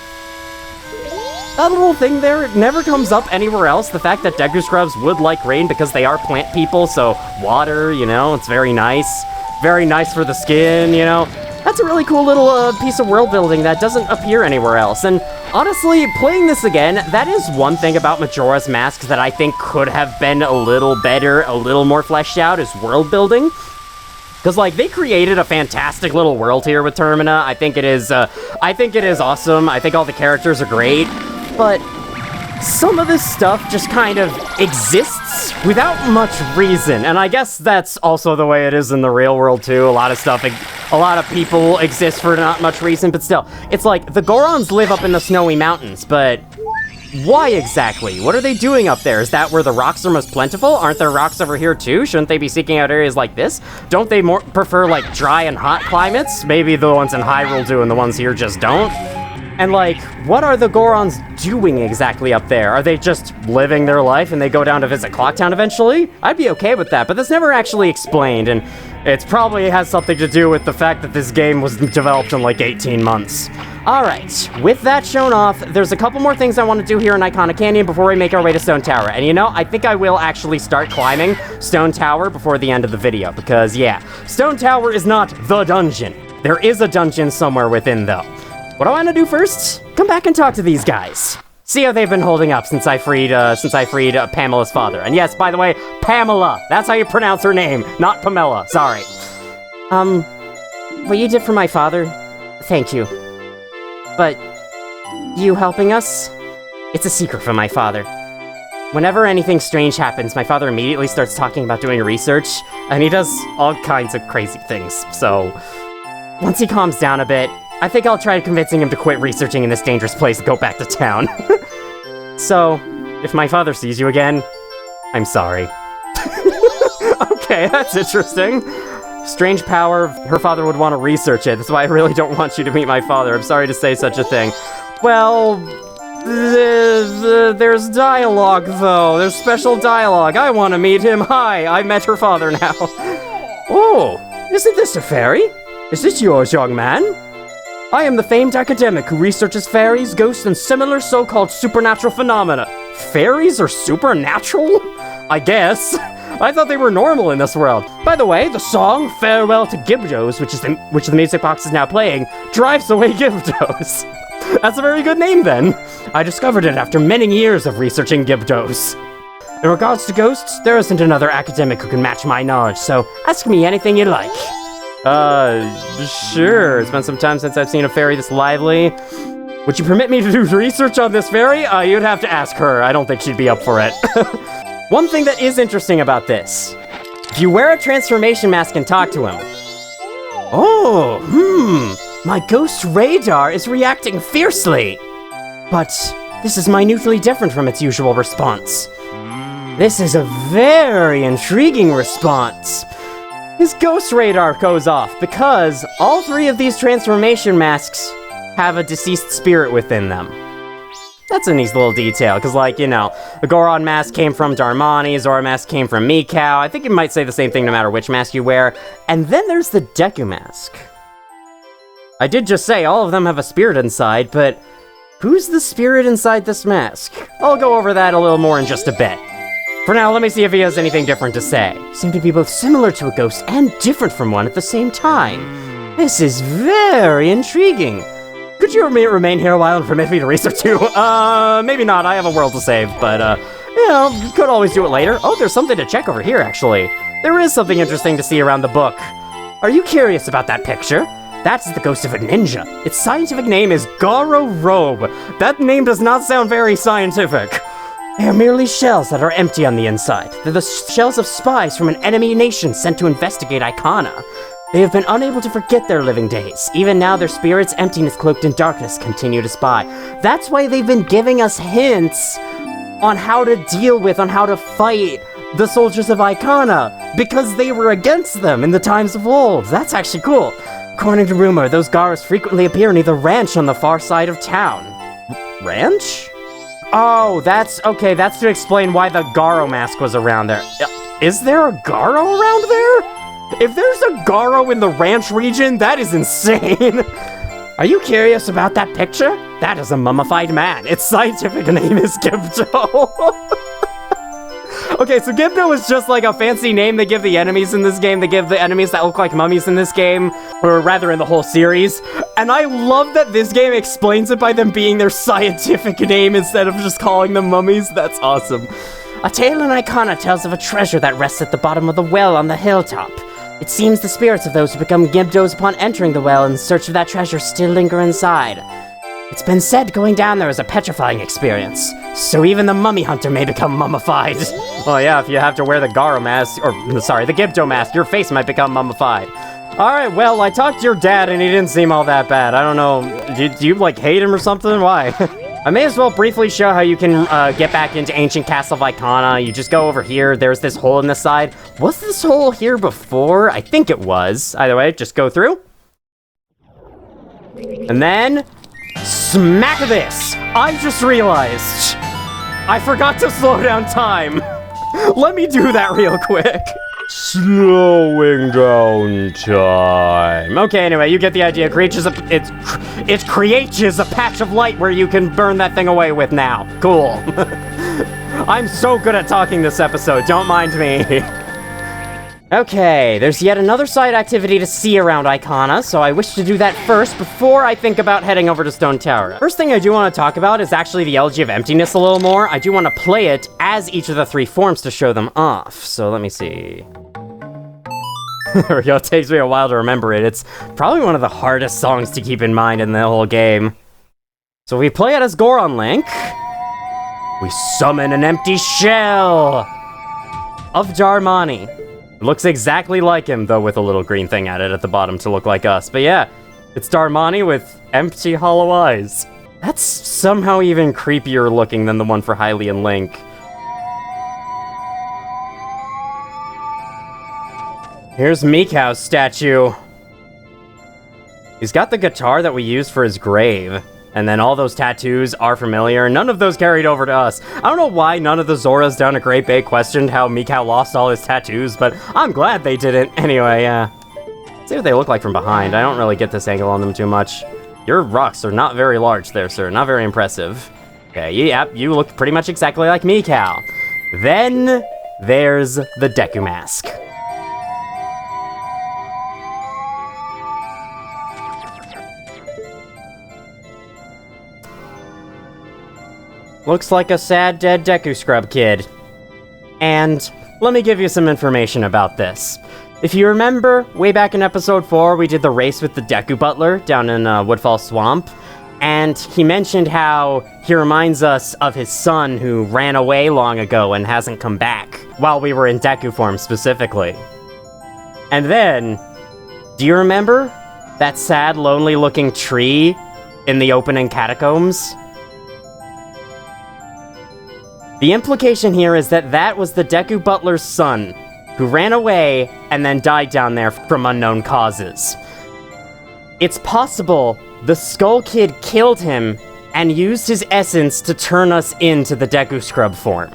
That little thing there, it never comes up anywhere else. The fact that Deku Scrubs would like rain because they are plant people, so water, you know, it's very nice. Very nice for the skin, you know. That's a really cool little piece of world building that doesn't appear anywhere else. And honestly, playing this again, that is one thing about Majora's Mask that I think could have been a little better, a little more fleshed out, is world building. Because, like, they created a fantastic little world here with Termina. I think it is awesome. I think all the characters are great. But some of this stuff just kind of exists without much reason. And I guess that's also the way it is in the real world, too. A lot of people exist for not much reason, but still. It's like, the Gorons live up in the snowy mountains, but why exactly? What are they doing up there? Is that where the rocks are most plentiful? Aren't there rocks over here, too? Shouldn't they be seeking out areas like this? Don't they prefer, like, dry and hot climates? Maybe the ones in Hyrule do and the ones here just don't? And, like, what are the Gorons doing exactly up there? Are they just living their life and they go down to visit Clocktown eventually? I'd be okay with that, but that's never actually explained, and it probably has something to do with the fact that this game was developed in, like, 18 months. Alright, with that shown off, there's a couple more things I want to do here in Ikana Canyon before we make our way to Stone Tower. And you know, I think I will actually start climbing Stone Tower before the end of the video, because, yeah, Stone Tower is not the dungeon. There is a dungeon somewhere within, though. What I want to do first? Come back and talk to these guys. See how they've been holding up since I freed Pamela's father. And yes, by the way, Pamela. That's how you pronounce her name, not Pamela. Sorry. What you did for my father, thank you. But you helping us? It's a secret from my father. Whenever anything strange happens, my father immediately starts talking about doing research, and he does all kinds of crazy things. So once he calms down a bit, I think I'll try convincing him to quit researching in this dangerous place and go back to town. So, if my father sees you again, I'm sorry. Okay, that's interesting. Strange power, her father would want to research it. That's why I really don't want you to meet my father. I'm sorry to say such a thing. Well, there's dialogue, though. There's special dialogue. I want to meet him. Hi, I met her father now. Oh, isn't this a fairy? Is this yours, young man? I am the famed academic who researches fairies, ghosts, and similar so-called supernatural phenomena. Fairies are supernatural? I guess. I thought they were normal in this world. By the way, the song Farewell to Gyptos, which the music box is now playing, drives away Gyptos. That's a very good name, then. I discovered it after many years of researching Gyptos. In regards to ghosts, there isn't another academic who can match my knowledge, so ask me anything you like. Sure. It's been some time since I've seen a fairy this lively. Would you permit me to do research on this fairy? You'd have to ask her. I don't think she'd be up for it. One thing that is interesting about this. If you wear a transformation mask and talk to him. Oh, my ghost radar is reacting fiercely. But this is minutely different from its usual response. This is a very intriguing response. His ghost radar goes off because all three of these transformation masks have a deceased spirit within them. That's a nice little detail, because, like, you know, the Goron mask came from Darmani, Zora mask came from Mikau. I think it might say the same thing no matter which mask you wear. And then there's the Deku mask. I did just say all of them have a spirit inside, but who's the spirit inside this mask? I'll go over that a little more in just a bit. For now, let me see if he has anything different to say. Seem to be both similar to a ghost and different from one at the same time. This is very intriguing. Could you remain here a while and permit me to research too? Maybe not. I have a world to save, but, you know, could always do it later. Oh, there's something to check over here, actually. There is something interesting to see around the book. Are you curious about that picture? That's the ghost of a ninja. Its scientific name is Garo Robe. That name does not sound very scientific. They are merely shells that are empty on the inside. They're the shells of spies from an enemy nation sent to investigate Ikana. They have been unable to forget their living days. Even now, their spirits, emptiness cloaked in darkness, continue to spy. That's why they've been giving us hints on how to deal with, on how to fight the soldiers of Ikana, because they were against them in the times of old. That's actually cool. According to rumor, those Garos frequently appear near the ranch on the far side of town. Ranch? Oh, that's to explain why the Garo mask was around there. Is there a Garo around there? If there's a Garo in the ranch region, that is insane. Are you curious about that picture? That is a mummified man. Its scientific name is Gibdo. Okay, so Gibdo is just like a fancy name they give the enemies in this game. They give the enemies that look like mummies in this game, or rather in the whole series. And I love that this game explains it by them being their scientific name instead of just calling them mummies. That's awesome. A tale in Ikana tells of a treasure that rests at the bottom of the well on the hilltop. It seems the spirits of those who become Gibdos upon entering the well in search of that treasure still linger inside. It's been said going down there is a petrifying experience, so even the mummy hunter may become mummified. Well, yeah, if you have to wear the Garo mask, the Gibdo mask, your face might become mummified. Alright, well, I talked to your dad and he didn't seem all that bad. I don't know, do you, like, hate him or something? Why? I may as well briefly show how you can get back into Ancient Castle of Ikana. You just go over here, there's this hole in the side. Was this hole here before? I think it was. Either way, just go through. And then, smack this! I just realized I forgot to slow down time. Let me do that real quick. Slowing down time. Okay, anyway, you get the idea. It creates a patch of light where you can burn that thing away with now. Cool. I'm so good at talking this episode, don't mind me. Okay, there's yet another side activity to see around Ikana, so I wish to do that first before I think about heading over to Stone Tower. First thing I do want to talk about is actually the Elegy of Emptiness a little more. I do want to play it as each of the three forms to show them off, so let me see. There we go, it takes me a while to remember it. It's probably one of the hardest songs to keep in mind in the whole game. So we play it as Goron Link. We summon an empty shell of Darmani. It looks exactly like him, though with a little green thing added at the bottom to look like us. But yeah, it's Darmani with empty hollow eyes. That's somehow even creepier looking than the one for Hylian Link. Here's Mikau's statue. He's got the guitar that we used for his grave. And then all those tattoos are familiar. None of those carried over to us. I don't know why none of the Zoras down at Great Bay questioned how Mikau lost all his tattoos, but I'm glad they didn't. Anyway, yeah. See what they look like from behind. I don't really get this angle on them too much. Your rocks are not very large there, sir. Not very impressive. Okay, yep, you look pretty much exactly like Mikau. Then there's the Deku mask. Looks like a sad, dead Deku Scrub kid. And let me give you some information about this. If you remember, way back in episode 4, we did the race with the Deku Butler down in Woodfall Swamp. And he mentioned how he reminds us of his son who ran away long ago and hasn't come back, while we were in Deku form specifically. And then, do you remember that sad, lonely-looking tree in the opening catacombs? The implication here is that that was the Deku Butler's son, who ran away and then died down there from unknown causes. It's possible the Skull Kid killed him and used his essence to turn us into the Deku Scrub form.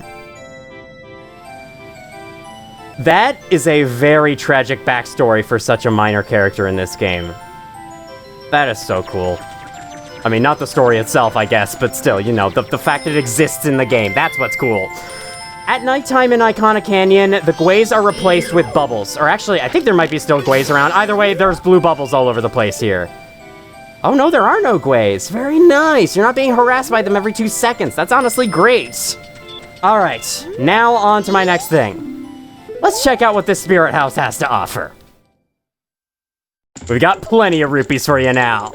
That is a very tragic backstory for such a minor character in this game. That is so cool. I mean, not the story itself, I guess, but still, you know, the fact that it exists in the game, that's what's cool. At nighttime in Ikana Canyon, the Gways are replaced with bubbles. Or actually, I think there might be still Gways around. Either way, there's blue bubbles all over the place here. Oh no, there are no Gways. Very nice. You're not being harassed by them every 2 seconds. That's honestly great. Alright, now on to my next thing. Let's check out what this spirit house has to offer. We've got plenty of rupees for you now.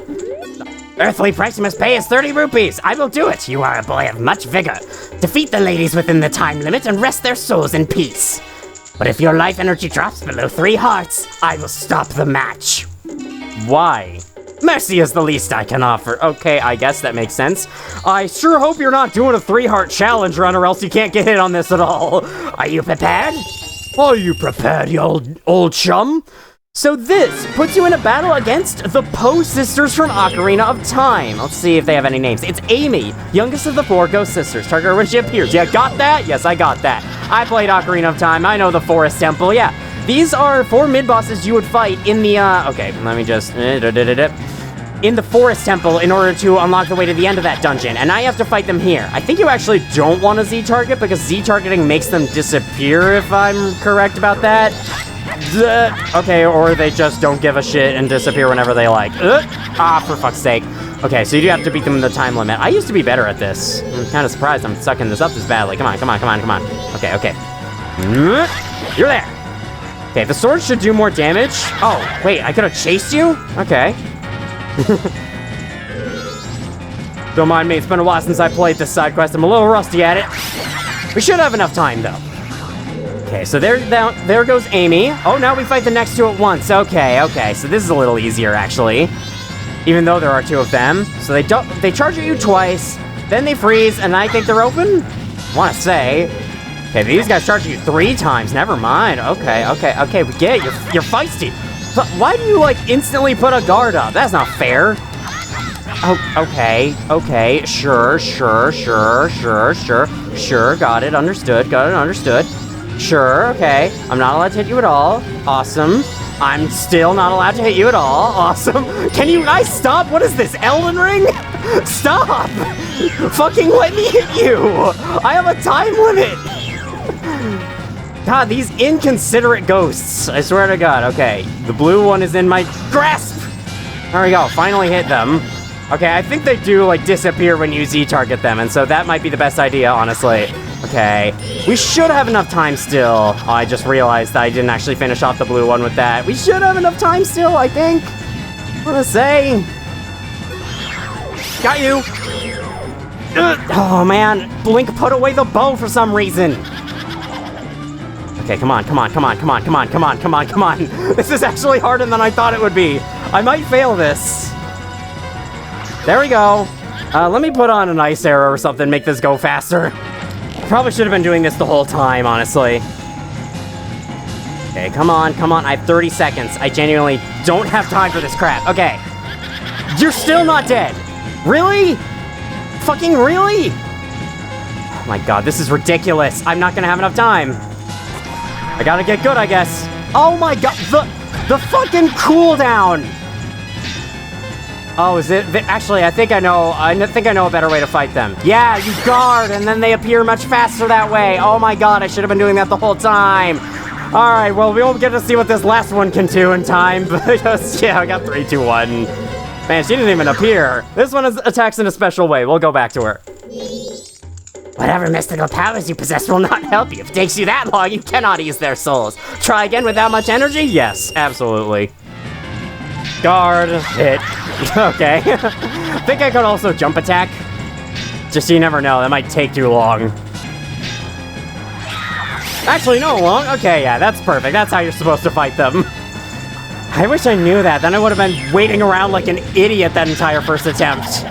Earthly price you must pay is 30 rupees. I will do it. You are a boy of much vigor. Defeat the ladies within the time limit and rest their souls in peace. But if your life energy drops below 3 hearts, I will stop the match. Why? Mercy is the least I can offer. Okay, I guess that makes sense. I sure hope you're not doing a 3-heart challenge run or else you can't get hit on this at all. Are you prepared? Are you prepared, you old chum? So this puts you in a battle against the Poe sisters from Ocarina of Time. Let's see if they have any names. It's Amy, youngest of the 4 ghost sisters. Target her when she appears. Yeah, got that? Yes, I got that. I played Ocarina of Time. I know the Forest Temple. Yeah, these are 4 mid-bosses you would fight in the, okay, let me just, in the Forest Temple in order to unlock the way to the end of that dungeon, and I have to fight them here. I think you actually don't want a Z-target because Z-targeting makes them disappear, if I'm correct about that. Okay, or they just don't give a shit and disappear whenever they like. For fuck's sake. Okay, so you do have to beat them in the time limit. I used to be better at this. I'm kind of surprised I'm sucking this up this badly. Come on, come on, come on, come on. Okay, okay. You're there. Okay, the sword should do more damage. Oh, wait, I could have chased you? Okay. Don't mind me, it's been a while since I played this side quest. I'm a little rusty at it. We should have enough time, though. Okay, so there goes Amy. Oh, now we fight the next 2 at once. Okay, okay, so this is a little easier, actually. Even though there are 2 of them. So they charge at you twice, then they freeze, and I think they're open? Wanna say. Okay, these guys charge you 3 times. Never mind. Okay, okay, okay, we get it. You're feisty. But why do you, like, instantly put a guard up? That's not fair. Oh, okay, okay, sure, got it, understood. Sure, okay, I'm not allowed to hit you at all, awesome. I'm still not allowed to hit you at all, awesome. Can you guys stop? What is this, Elden Ring? Stop! Fucking let me hit you! I have a time limit! God, these inconsiderate ghosts. I swear to God. Okay, the blue one is in my grasp. There we go. Finally hit them. Okay, I think they do, like, disappear when you Z-target them, and so that might be the best idea, honestly. Okay, we should have enough time still. Oh, I just realized that I didn't actually finish off the blue one with that. We should have enough time still, I think. I'm gonna say. Got you. Oh, man. Blink put away the bow for some reason. Okay, come on. This is actually harder than I thought it would be. I might fail this. There we go. Let me put on an ice arrow or something, make this go faster. Probably should have been doing this the whole time, honestly. Okay, come on. I have 30 seconds. I genuinely don't have time for this crap. Okay. You're still not dead. Really? Fucking really? Oh my God, this is ridiculous. I'm not gonna have enough time. I gotta get good, I guess. Oh my God, the fucking cooldown. Oh, is it? Actually, I think I know a better way to fight them. Yeah, you guard, and then they appear much faster that way. Oh my God, I should have been doing that the whole time. All right, well, we won't get to see what this last one can do in time, but yeah, I got 3, 2, 1. Man, she didn't even appear. This one attacks in a special way. We'll go back to her. Whatever mystical powers you possess will not help you. If it takes you that long, you cannot ease their souls. Try again with that much energy? Yes, absolutely. Guard, hit, Okay. I think I could also jump attack. Just so you never know, that might take too long. Actually, no, it won't. Okay, yeah, that's perfect. That's how you're supposed to fight them. I wish I knew that. Then I would have been waiting around like an idiot that entire first attempt.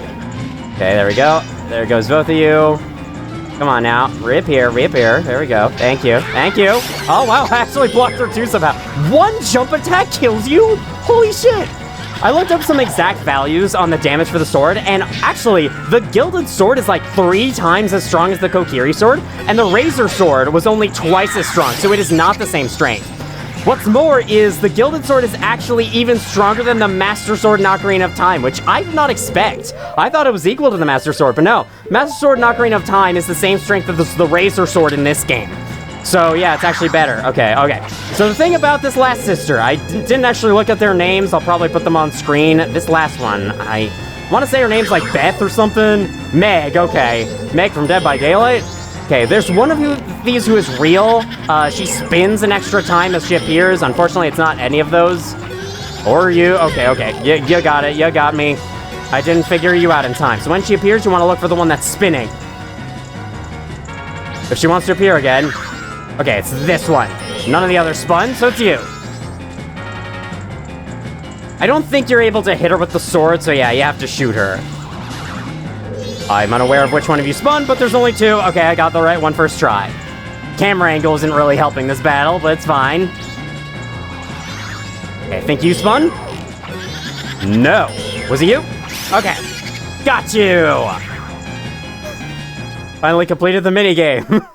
Okay, there we go. There goes both of you. Come on now. Reappear, reappear. There we go. Thank you. Thank you. Oh, wow. I actually blocked her too somehow. One jump attack kills you? Holy shit. I looked up some exact values on the damage for the sword, and actually, the Gilded Sword is like 3 times as strong as the Kokiri Sword, and the Razor Sword was only twice as strong, so it is not the same strength. What's more is the Gilded Sword is actually even stronger than the Master Sword and Ocarina of Time, which I did not expect. I thought it was equal to the Master Sword, but no. Master Sword and Ocarina of Time is the same strength as the Razor Sword in this game. So yeah, it's actually better. Okay. So the thing about this last sister, I didn't actually look at their names. I'll probably put them on screen. This last one, I want to say her name's like Beth or something. Meg, okay. Meg from Dead by Daylight. Okay, there's one of these who is real. She spins an extra time as she appears. Unfortunately, it's not any of those. Or you. Okay. You got it. You got me. I didn't figure you out in time. So when she appears, you want to look for the one that's spinning. If she wants to appear again... Okay, it's this one. None of the others spun, so it's you. I don't think you're able to hit her with the sword, so yeah, you have to shoot her. I'm unaware of which one of you spun, but there's only 2. Okay, I got the right one first try. Camera angle isn't really helping this battle, but it's fine. Okay, I think you spun? No. Was it you? Okay. Got you! Finally completed the minigame.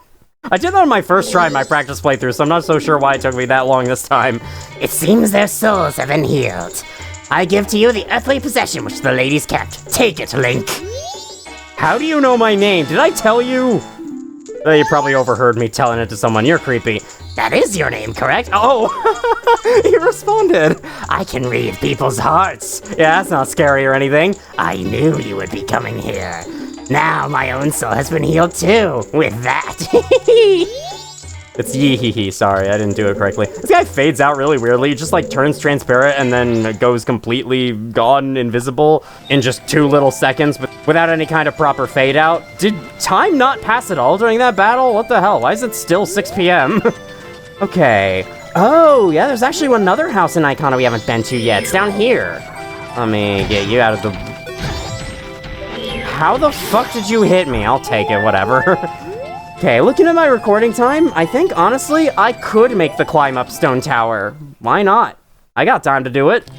I did that on my first try in my practice playthrough, so I'm not so sure why it took me that long this time. It seems their souls have been healed. I give to you the earthly possession which the ladies kept. Take it, Link. How do you know my name? Did I tell you? You probably overheard me telling it to someone. You're creepy. That is your name, correct? Oh, he responded. I can read people's hearts. Yeah, that's not scary or anything. I knew you would be coming here. Now my own soul has been healed too, with that. It's yee-hee-hee, sorry, I didn't do it correctly. This guy fades out really weirdly, just like turns transparent and then goes completely gone, invisible, in just 2 little seconds, but without any kind of proper fade out. Did time not pass at all during that battle? What the hell, why is it still 6 p.m.? Okay. Oh, yeah, there's actually another house in Ikana we haven't been to yet. It's down here. Let me get you out of the... How the fuck did you hit me? I'll take it, whatever. Okay, looking at my recording time, I think, honestly, I could make the climb up Stone Tower. Why not? I got time to do it.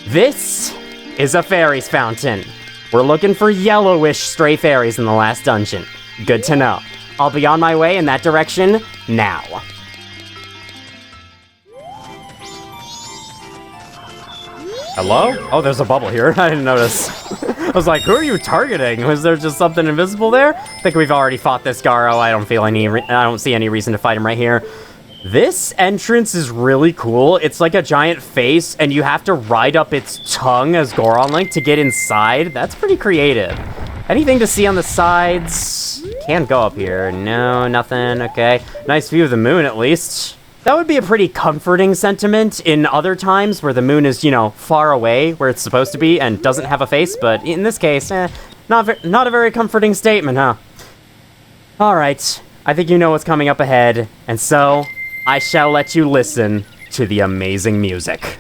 This is a fairies fountain. We're looking for yellowish stray fairies in the last dungeon. Good to know. I'll be on my way in that direction now. Hello? Oh, there's a bubble here. I didn't notice. I was like, who are you targeting? Was there just something invisible there? I think we've already fought this Garo. I don't see any reason to fight him right here. This entrance is really cool. It's like a giant face, and you have to ride up its tongue as Goron Link to get inside. That's pretty creative. Anything to see on the sides? Can't go up here. No, nothing. Okay. Nice view of the moon, at least. That would be a pretty comforting sentiment in other times where the moon is, you know, far away where it's supposed to be and doesn't have a face, but in this case, not a very comforting statement, huh? Alright, I think you know what's coming up ahead, and so I shall let you listen to the amazing music.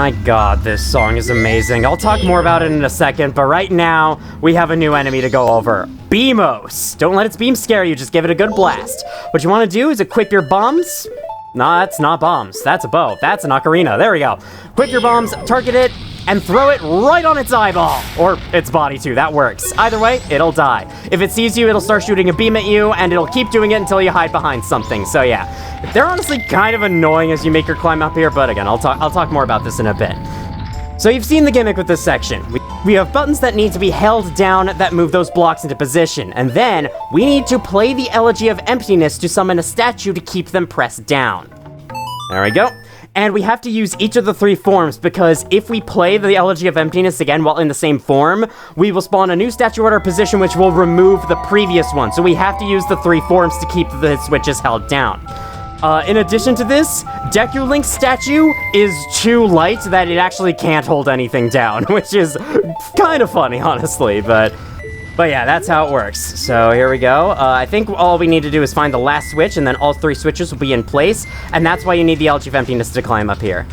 My god, this song is amazing. I'll talk more about it in a second, but right now, we have a new enemy to go over. Beamos! Don't let its beam scare you, just give it a good blast. What you want to do is equip your bombs. Nah, that's not bombs. That's a bow. That's an ocarina. There we go. Equip your bombs, target it, and throw it right on its eyeball. Or its body, too. That works. Either way, it'll die. If it sees you, it'll start shooting a beam at you, and it'll keep doing it until you hide behind something. So yeah, they're honestly kind of annoying as you make your climb up here, but again, I'll talk more about this in a bit. So you've seen the gimmick with this section. We have buttons that need to be held down that move those blocks into position, and then we need to play the Elegy of Emptiness to summon a statue to keep them pressed down. There we go. And we have to use each of the 3 forms, because if we play the Elegy of Emptiness again while in the same form, we will spawn a new statue at our position which will remove the previous one. So we have to use the 3 forms to keep the switches held down. In addition to this, Deku Link's statue is too light that it actually can't hold anything down, which is kind of funny, honestly, but yeah, that's how it works. So here we go. I think all we need to do is find the last switch, and then all 3 switches will be in place, and that's why you need the Elegy of Emptiness to climb up here.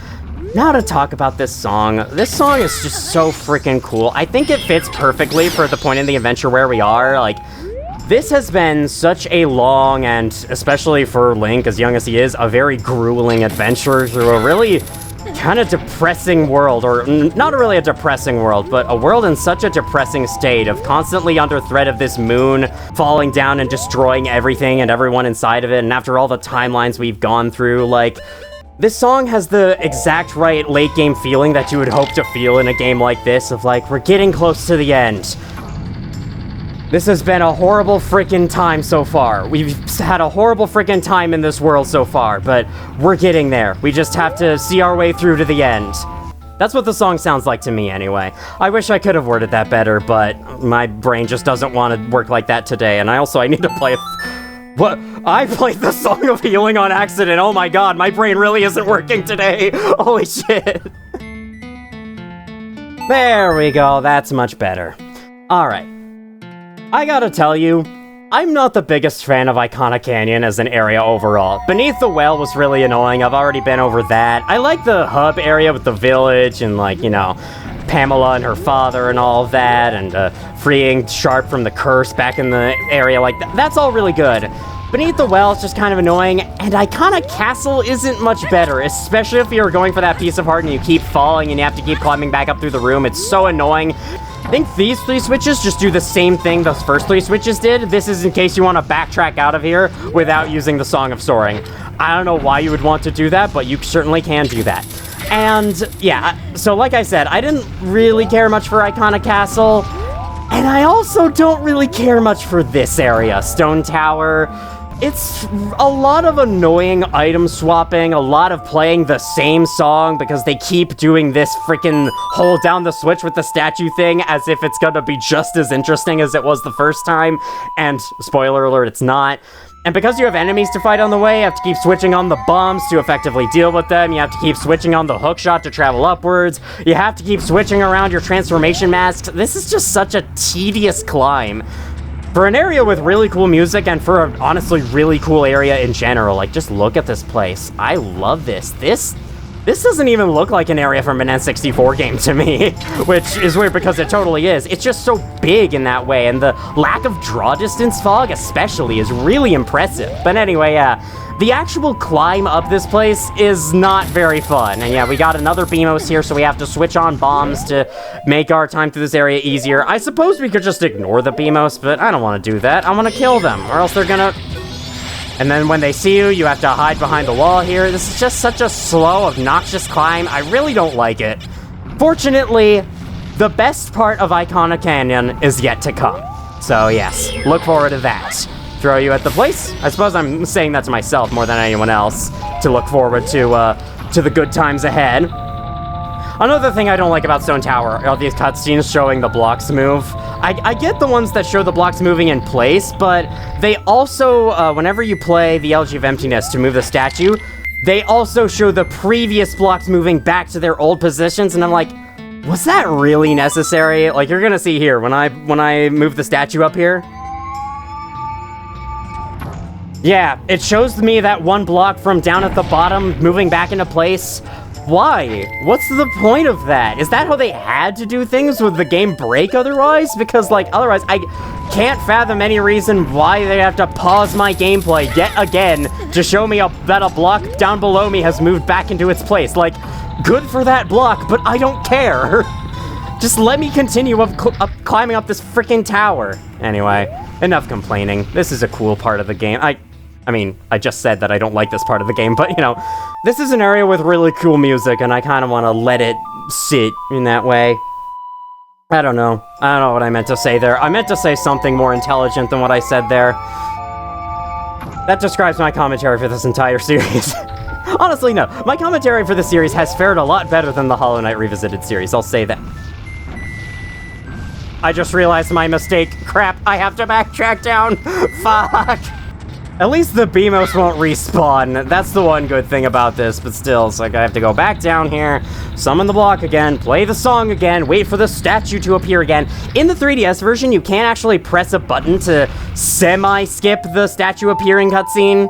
Now to talk about this song. This song is just so freaking cool. I think it fits perfectly for the point in the adventure where we are. Like, this has been such a long, and especially for Link, as young as he is, a very grueling adventure through a really kind of depressing world, or not really a depressing world, but a world in such a depressing state of constantly under threat of this moon falling down and destroying everything and everyone inside of it. And after all the timelines we've gone through, like, this song has the exact right late game feeling that you would hope to feel in a game like this, of like, we're getting close to the end. This has been a horrible freaking time so far. We've had a horrible freaking time in this world so far, but we're getting there. We just have to see our way through to the end. That's what the song sounds like to me, anyway. I wish I could have worded that better, but my brain just doesn't want to work like that today, and I need to play What? I played the Song of Healing on accident. Oh my god, my brain really isn't working today. Holy shit. There we go, that's much better. Alright. I gotta tell you, I'm not the biggest fan of Ikana Canyon as an area overall. Beneath the Well was really annoying, I've already been over that. I like the hub area with the village and, like, you know, Pamela and her father and all of that, and freeing Sharp from the curse back in the area, like, that's all really good. Beneath the Well is just kind of annoying, and Ikana Castle isn't much better, especially if you're going for that piece of heart and you keep falling and you have to keep climbing back up through the room. It's so annoying. I think these 3 switches just do the same thing those first 3 switches did. This is in case you want to backtrack out of here without using the Song of Soaring. I don't know why you would want to do that, but you certainly can do that. And yeah, so like I said, I didn't really care much for Ikana Castle, and I also don't really care much for this area, Stone Tower. It's a lot of annoying item swapping, a lot of playing the same song because they keep doing this freaking hold down the switch with the statue thing as if it's gonna be just as interesting as it was the first time, and spoiler alert, it's not. And because you have enemies to fight on the way, you have to keep switching on the bombs to effectively deal with them, you have to keep switching on the hookshot to travel upwards, you have to keep switching around your transformation masks. This is just such a tedious climb. For an area with really cool music, and for an honestly really cool area in general, like, just look at this place. I love this. This doesn't even look like an area from an N64 game to me, which is weird because it totally is. It's just so big in that way, and the lack of draw distance fog especially is really impressive. But anyway, the actual climb up this place is not very fun. And yeah, we got another Beamos here, so we have to switch on bombs to make our time through this area easier. I suppose we could just ignore the Beamos, but I don't want to do that. I want to kill them, or else they're gonna... And then when they see you, you have to hide behind the wall here. This is just such a slow, obnoxious climb. I really don't like it. Fortunately, the best part of Ikana Canyon is yet to come. So yes, look forward to that. Throw you at the place? I suppose I'm saying that to myself more than anyone else, to look forward to the good times ahead. Another thing I don't like about Stone Tower are these cutscenes showing the blocks move. I get the ones that show the blocks moving in place, but they also, whenever you play the Elegy of Emptiness to move the statue, they also show the previous blocks moving back to their old positions, and I'm like, was that really necessary? Like, you're gonna see here, when I move the statue up here, yeah, it shows me that one block from down at the bottom moving back into place Why? What's the point of that? Is that how they had to do things? Would the game break otherwise? Because, like, otherwise, I can't fathom any reason why they have to pause my gameplay yet again to show me that a block down below me has moved back into its place. Like, good for that block, but I don't care. Just let me continue up climbing up this freaking tower. Anyway, enough complaining. This is a cool part of the game. I mean, I just said that I don't like this part of the game, but, you know, this is an area with really cool music, and I kind of want to let it sit in that way. I don't know what I meant to say there. I meant to say something more intelligent than what I said there. That describes my commentary for this entire series. Honestly, no. My commentary for the series has fared a lot better than the Hollow Knight Revisited series, I'll say that. I just realized my mistake. Crap, I have to backtrack down. Fuck. At least the Beamos won't respawn. That's the one good thing about this, but still, it's like I have to go back down here, summon the block again, play the song again, wait for the statue to appear again. In the 3DS version, you can't actually press a button to semi-skip the statue appearing cutscene.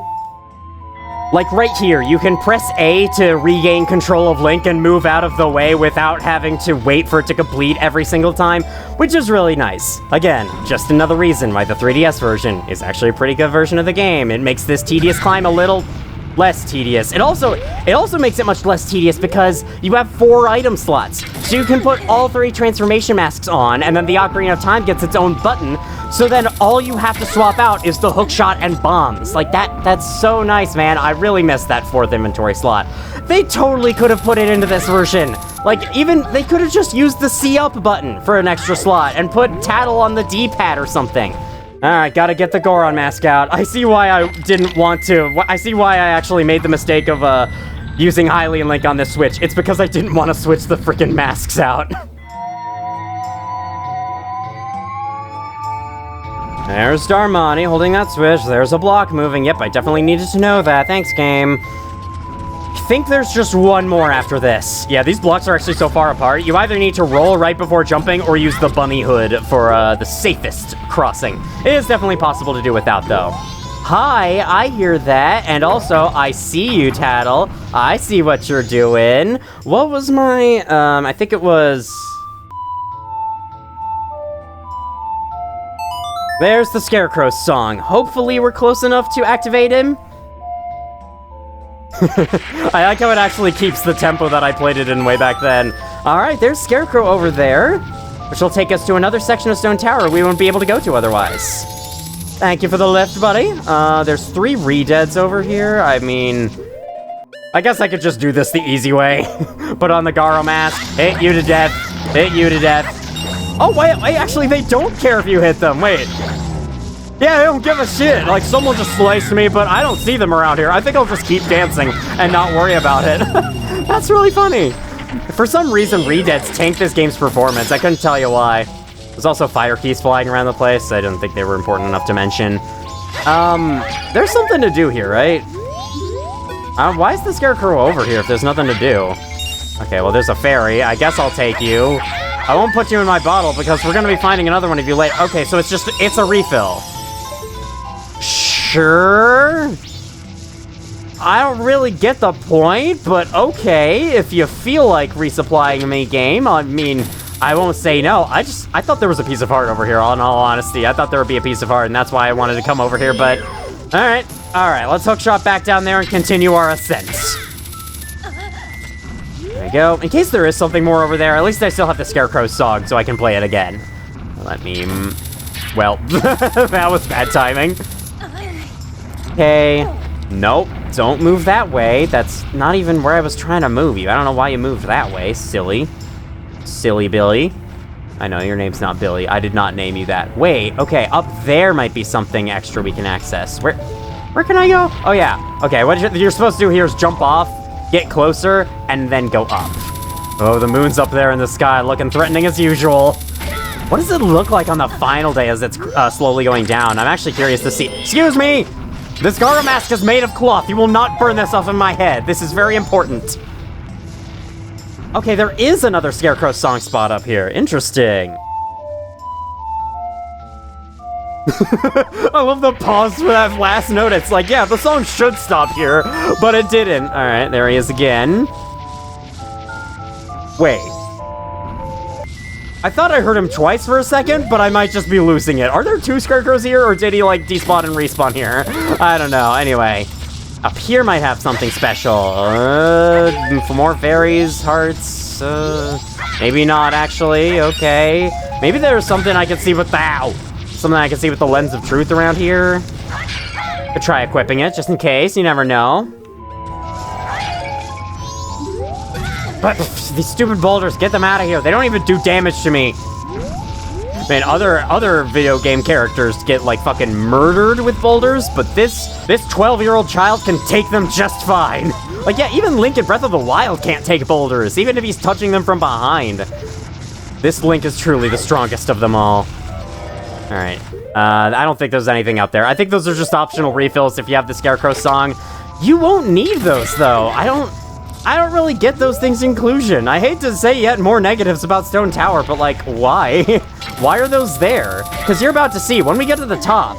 Like right here, you can press A to regain control of Link and move out of the way without having to wait for it to complete every single time, which is really nice. Again, just another reason why the 3DS version is actually a pretty good version of the game. It makes this tedious climb a little less tedious. It also makes it much less tedious because you have 4 item slots. So you can put all 3 transformation masks on, and then the Ocarina of Time gets its own button, so then all you have to swap out is the hookshot and bombs. Like, that's so nice, man. I really miss that 4th inventory slot. They totally could have put it into this version. Like, even, they could have just used the C up button for an extra slot and put Tattle on the D-pad or something. Alright, gotta get the Goron mask out. I see why I didn't want to. I see why I actually made the mistake of, using Hylian Link on this Switch. It's because I didn't want to switch the freaking masks out. There's Darmani holding that switch. There's a block moving. Yep, I definitely needed to know that. Thanks, game. I think there's just one more after this. Yeah, these blocks are actually so far apart. You either need to roll right before jumping or use the bunny hood for the safest crossing. It is definitely possible to do without, though. Hi, I hear that. And also, I see you, Tattle. I see what you're doing. What was my, I think it was... There's the Scarecrow song. Hopefully we're close enough to activate him. I like how it actually keeps the tempo that I played it in way back then. Alright, there's Scarecrow over there, which will take us to another section of Stone Tower we won't be able to go to otherwise. Thank you for the lift, buddy. There's 3 Redeads over here. I mean, I guess I could just do this the easy way. Put on the Garo mask, hit you to death, hit you to death. Oh, wait, actually, they don't care if you hit them. Wait. Yeah, they don't give a shit. Like, someone just sliced me, but I don't see them around here. I think I'll just keep dancing and not worry about it. That's really funny. For some reason, Redeads tank this game's performance. I couldn't tell you why. There's also fire keys flying around the place. I didn't think they were important enough to mention. There's something to do here, right? Why is the Scarecrow over here if there's nothing to do? Okay, well, there's a fairy. I guess I'll take you. I won't put you in my bottle because we're gonna be finding another one of you later. Okay, so it's a refill. Sure. I don't really get the point, but okay, if you feel like resupplying me, game, I mean, I won't say no. I thought there was a piece of heart over here, in all honesty. I thought there would be a piece of heart, and that's why I wanted to come over here, but... Alright, let's hookshot back down there and continue our ascent. There we go. In case there is something more over there, at least I still have the Scarecrow song, so I can play it again. Let me... Well, that was bad timing. Okay. Nope. Don't move that way. That's not even where I was trying to move you. I don't know why you moved that way, silly. Silly Billy. I know, your name's not Billy. I did not name you that. Wait, okay, up there might be something extra we can access. Where can I go? Oh, yeah. Okay, what you're supposed to do here is jump off, get closer, and then go up. Oh, the moon's up there in the sky, looking threatening as usual. What does it look like on the final day as it's slowly going down? I'm actually curious to see. Excuse me! This Garo mask is made of cloth. You will not burn this off of my head. This is very important. Okay, there is another Scarecrow song spot up here. Interesting. I love the pause for that last note. It's like, yeah, the song should stop here, but it didn't. All right, there he is again. Wait. I thought I heard him twice for a second, but I might just be losing it. Are there 2 scarecrows here, or did he, like, despawn and respawn here? I don't know. Anyway, up here might have something special. For more fairies, hearts, maybe not, actually. Okay. Maybe there's something I can see with something I can see with the lens of truth around here. Could try equipping it, just in case. You never know. But these stupid boulders, get them out of here. They don't even do damage to me. Man, other video game characters get, like, fucking murdered with boulders, but this 12-year-old child can take them just fine. Like, yeah, even Link in Breath of the Wild can't take boulders, even if he's touching them from behind. This Link is truly the strongest of them all. Alright. I don't think there's anything out there. I think those are just optional refills if you have the Scarecrow song. You won't need those, though. I don't really get those things' inclusion. I hate to say yet more negatives about Stone Tower, but, like, why? Why are those there? Because you're about to see, when we get to the top,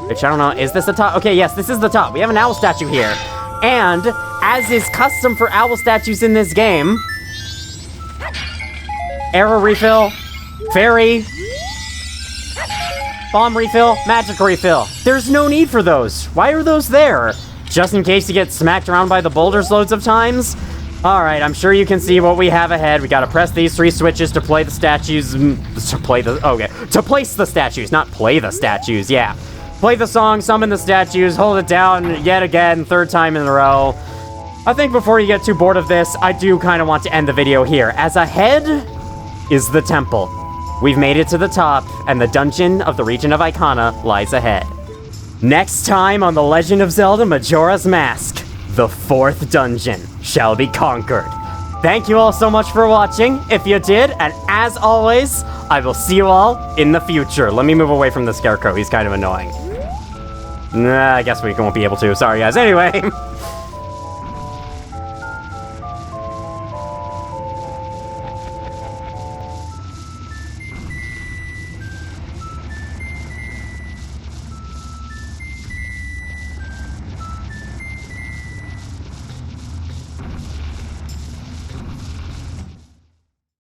which I don't know, is this the top? Okay, yes, this is the top. We have an owl statue here. And, as is custom for owl statues in this game, arrow refill, fairy, bomb refill, magic refill. There's no need for those. Why are those there? Just in case you get smacked around by the boulders loads of times? Alright, I'm sure you can see what we have ahead. We gotta press these 3 switches to play the statues. To place the statues, not play the statues, yeah. Play the song, summon the statues, hold it down yet again, 3rd time in a row. I think before you get too bored of this, I do kind of want to end the video here, as ahead is the temple. We've made it to the top, and the dungeon of the region of Ikana lies ahead. Next time on The Legend of Zelda Majora's Mask, the 4th dungeon shall be conquered. Thank you all so much for watching, if you did, and as always, I will see you all in the future. Let me move away from the Scarecrow, he's kind of annoying. Nah, I guess we won't be able to, sorry guys. Anyway...